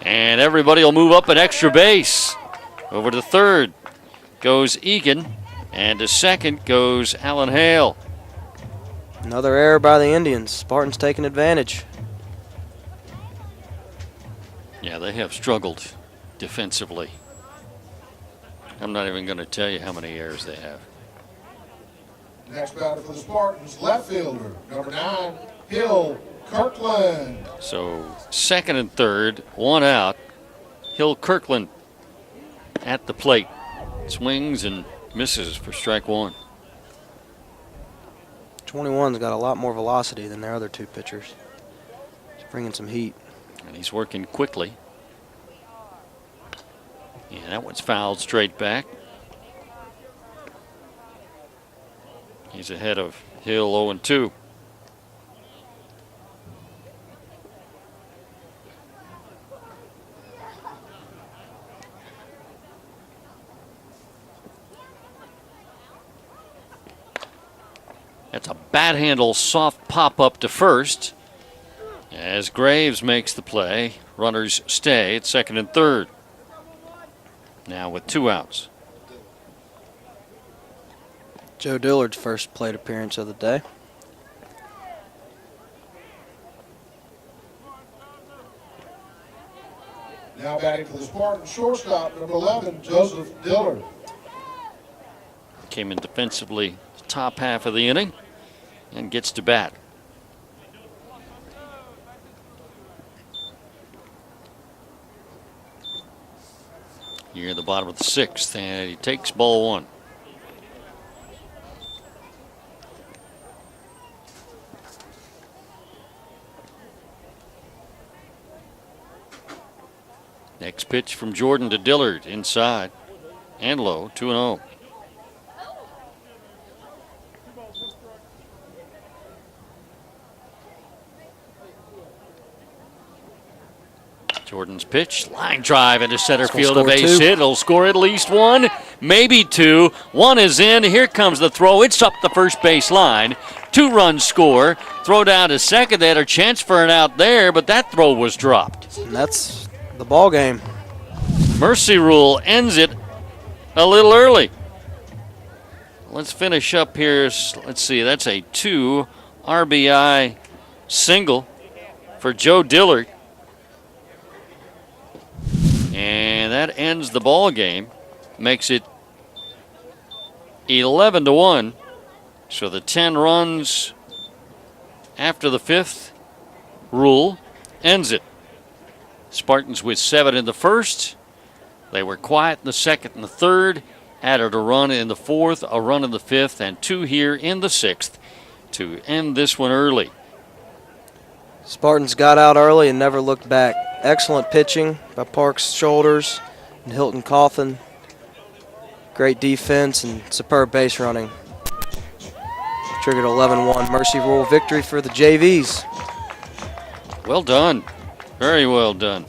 Speaker 1: And everybody will move up an extra base. Over to third goes Egan. And to second goes Alan Hale.
Speaker 2: Another error by the Indians. Spartans taking advantage.
Speaker 1: Yeah, they have struggled defensively. I'm not even going to tell you how many errors they have.
Speaker 3: Next batter for the Spartans, left fielder, number 9, Hill Kirkland.
Speaker 1: So second and third, one out. Hill Kirkland at the plate. Swings and misses for strike one.
Speaker 2: 21's got a lot more velocity than their other two pitchers. He's bringing some heat.
Speaker 1: And he's working quickly. And that one's fouled straight back. He's ahead of Hill 0-2. bat handle soft pop up to first as Graves makes the play. Runners stay at second and third. Now with 2 outs.
Speaker 2: Joe Dillard's first plate appearance of the day.
Speaker 3: Now batting for the Spartans, shortstop, number 11, Joseph Dillard.
Speaker 1: Came in defensively the top half of the inning and gets to bat. Here at the bottom of the 6th, and he takes ball 1. Next pitch from Jordan to Dillard, inside and low, 2-0. Jordan's pitch, line drive into center field, a base hit. It'll score at least 1, maybe 2. 1 is in. Here comes the throw. It's up the first base line. 2-run score. Throw down to second. They had a chance for an out there, but that throw was dropped.
Speaker 2: And that's the ball game.
Speaker 1: Mercy rule ends it a little early. Let's finish up here. Let's see. That's a 2 RBI single for Joe Dillard. And that ends the ball game, makes it 11-1. So the 10 runs after the 5th rule ends it. Spartans with 7 in the 1st. They were quiet in the 2nd and the 3rd. Added a run in the 4th, a run in the 5th, and 2 here in the 6th to end this one early.
Speaker 2: Spartans got out early and never looked back. Excellent pitching by Parks Shoulders and Hilton Coffin. Great defense and superb base running. Triggered 11-1 Mercy Rule victory for the JVs.
Speaker 1: Well done. Very well done.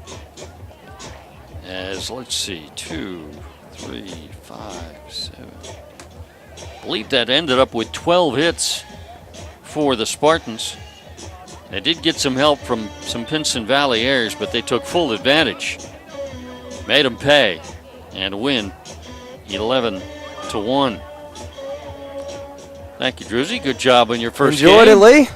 Speaker 1: As, let's see, 2, 3, 5, 7. I believe that ended up with 12 hits for the Spartans. They did get some help from some Pinson Valley heirs, but they took full advantage. Made them pay and win 11-1. Thank you, Druzy. Good job on your first
Speaker 2: Enjoyed
Speaker 1: game.
Speaker 2: it, Lee.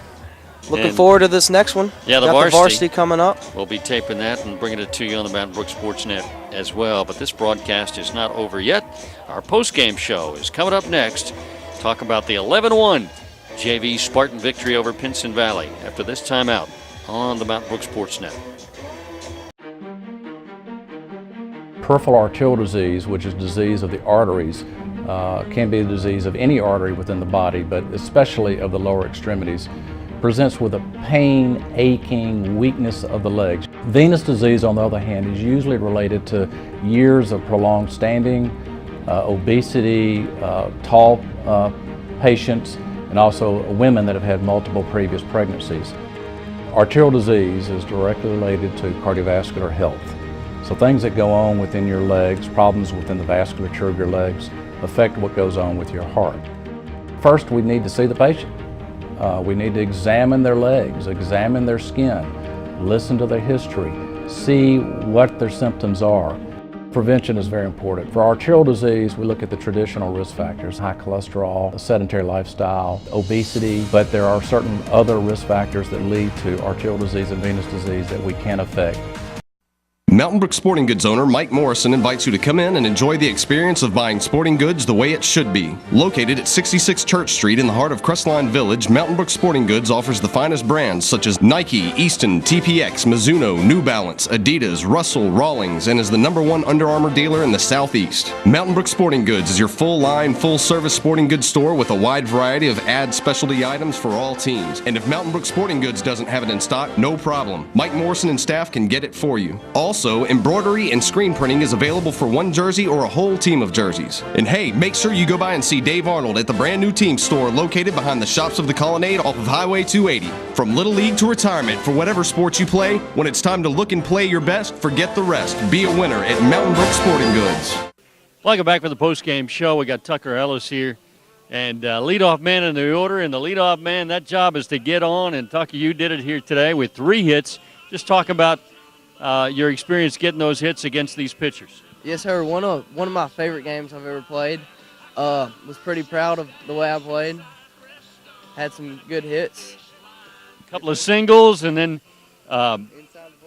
Speaker 2: Looking forward to this next one.
Speaker 1: Yeah, the
Speaker 2: Got
Speaker 1: varsity
Speaker 2: coming up.
Speaker 1: We'll be taping that and bringing it to you on the Mountain Brook Sportsnet as well. But this broadcast is not over yet. Our post-game show is coming up next. Talk about the 11-1 JV Spartan victory over Pinson Valley after this timeout on the Mountain Brook Sportsnet.
Speaker 12: Peripheral arterial disease, which is disease of the arteries, can be a disease of any artery within the body, but especially of the lower extremities. Presents with a pain, aching, weakness of the legs. Venous disease, on the other hand, is usually related to years of prolonged standing, obesity, tall patients, and also women that have had multiple previous pregnancies. Arterial disease is directly related to cardiovascular health. So things that go on within your legs, problems within the vasculature of your legs, affect what goes on with your heart. First, we need to see the patient. We need to examine their legs, examine their skin, listen to their history, see what their symptoms are. Prevention is very important. For arterial disease, we look at the traditional risk factors: high cholesterol, a sedentary lifestyle, obesity, but there are certain other risk factors that lead to arterial disease and venous disease that we can affect.
Speaker 7: Mountain Brook Sporting Goods owner Mike Morrison invites you to come in and enjoy the experience of buying sporting goods the way it should be. Located at 66 Church Street in the heart of Crestline Village, Mountain Brook Sporting Goods offers the finest brands such as Nike, Easton, TPX, Mizuno, New Balance, Adidas, Russell, Rawlings, and is the #1 Under Armour dealer in the Southeast. Mountain Brook Sporting Goods is your full-line, full-service sporting goods store with a wide variety of ad specialty items for all teams. And if Mountain Brook Sporting Goods doesn't have it in stock, no problem. Mike Morrison and staff can get it for you. Also, embroidery and screen printing is available for one jersey or a whole team of jerseys. And hey, make sure you go by and see Dave Arnold at the brand new team store located behind the Shops of the Colonnade off of Highway 280. From Little League to retirement, for whatever sports you play, when it's time to look and play your best, forget the rest. Be a winner at Mountain Brook Sporting Goods.
Speaker 1: Welcome back for the post-game show. We got Tucker Ellis here And leadoff man in the order, and the leadoff man, that job is to get on, and Tucky, you did it here today with 3 hits. Just talk about your experience getting those hits against these pitchers.
Speaker 13: Yes, sir. One of my favorite games I've ever played. Was pretty proud of the way I played. Had some good hits.
Speaker 1: A couple of singles, and then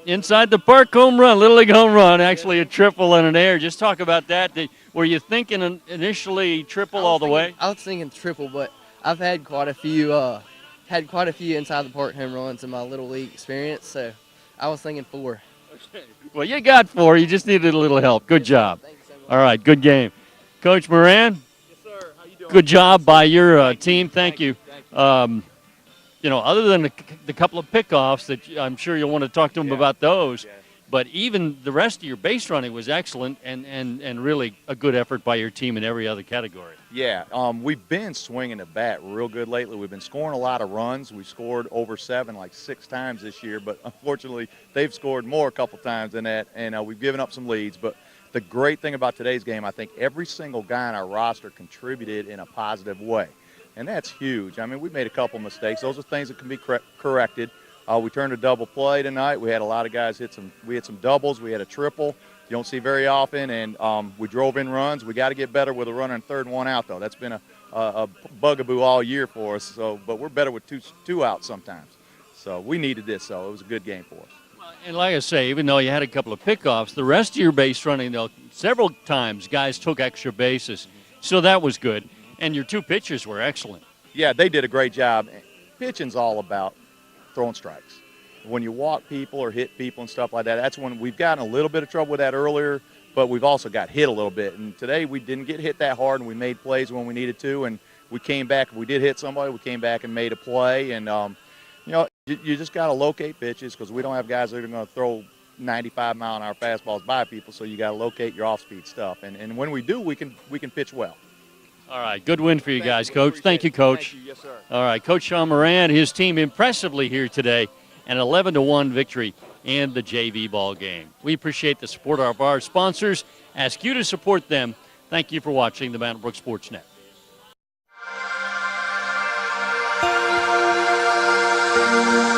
Speaker 1: inside the park home run, Little League home run, actually a triple and an air. Just talk about that. Were you thinking initially triple all the way?
Speaker 13: I was thinking triple, but I've had quite a few inside the park home runs in my Little League experience, so I was thinking 4.
Speaker 1: Okay. Well, you got 4. You just needed a little help. Good job.
Speaker 13: Thank you so much.
Speaker 1: All right, good game. Coach Moran?
Speaker 14: Yes, sir. How you doing?
Speaker 1: Good job by your team. Thank you. Other than the couple of pickoffs that I'm sure you'll want to talk to them about those, but even the rest of your base running was excellent and really a good effort by your team in every other category.
Speaker 14: Yeah, we've been swinging the bat real good lately. We've been scoring a lot of runs. We've scored over 7 like 6 times this year, but unfortunately they've scored more a couple times than that, and we've given up some leads. But the great thing about today's game, I think every single guy on our roster contributed in a positive way. And that's huge. I mean, we made a couple mistakes. Those are things that can be corrected. We turned a double play tonight. We had a lot of guys we had some doubles. We had a triple. You don't see very often. And we drove in runs. We got to get better with a runner and 3rd and 1 out, though. That's been a bugaboo all year for us. So, but we're better with two outs sometimes. So we needed this, so it was a good game for us.
Speaker 1: And like I say, even though you had a couple of pickoffs, the rest of your base running, though, several times guys took extra bases. So that was good. And your 2 pitchers were excellent.
Speaker 14: Yeah, they did a great job. Pitching's all about throwing strikes. When you walk people or hit people and stuff like that, that's when we've gotten a little bit of trouble with that earlier, but we've also got hit a little bit. And today we didn't get hit that hard, and we made plays when we needed to, and we came back. If we did hit somebody, we came back and made a play. And, you just got to locate pitches because we don't have guys that are going to throw 95-mile-an-hour fastballs by people, so you got to locate your off-speed stuff. And when we do, we can pitch well.
Speaker 1: All right, good win for you guys, Coach. Thank you, Coach.
Speaker 14: Thank you. Yes, sir.
Speaker 1: All right, Coach Sean Moran, his team impressively here today, an 11-1 victory in the JV ball game. We appreciate the support of our sponsors. Ask you to support them. Thank you for watching the Mountain Brook Sports Net.
Speaker 15: Thank you.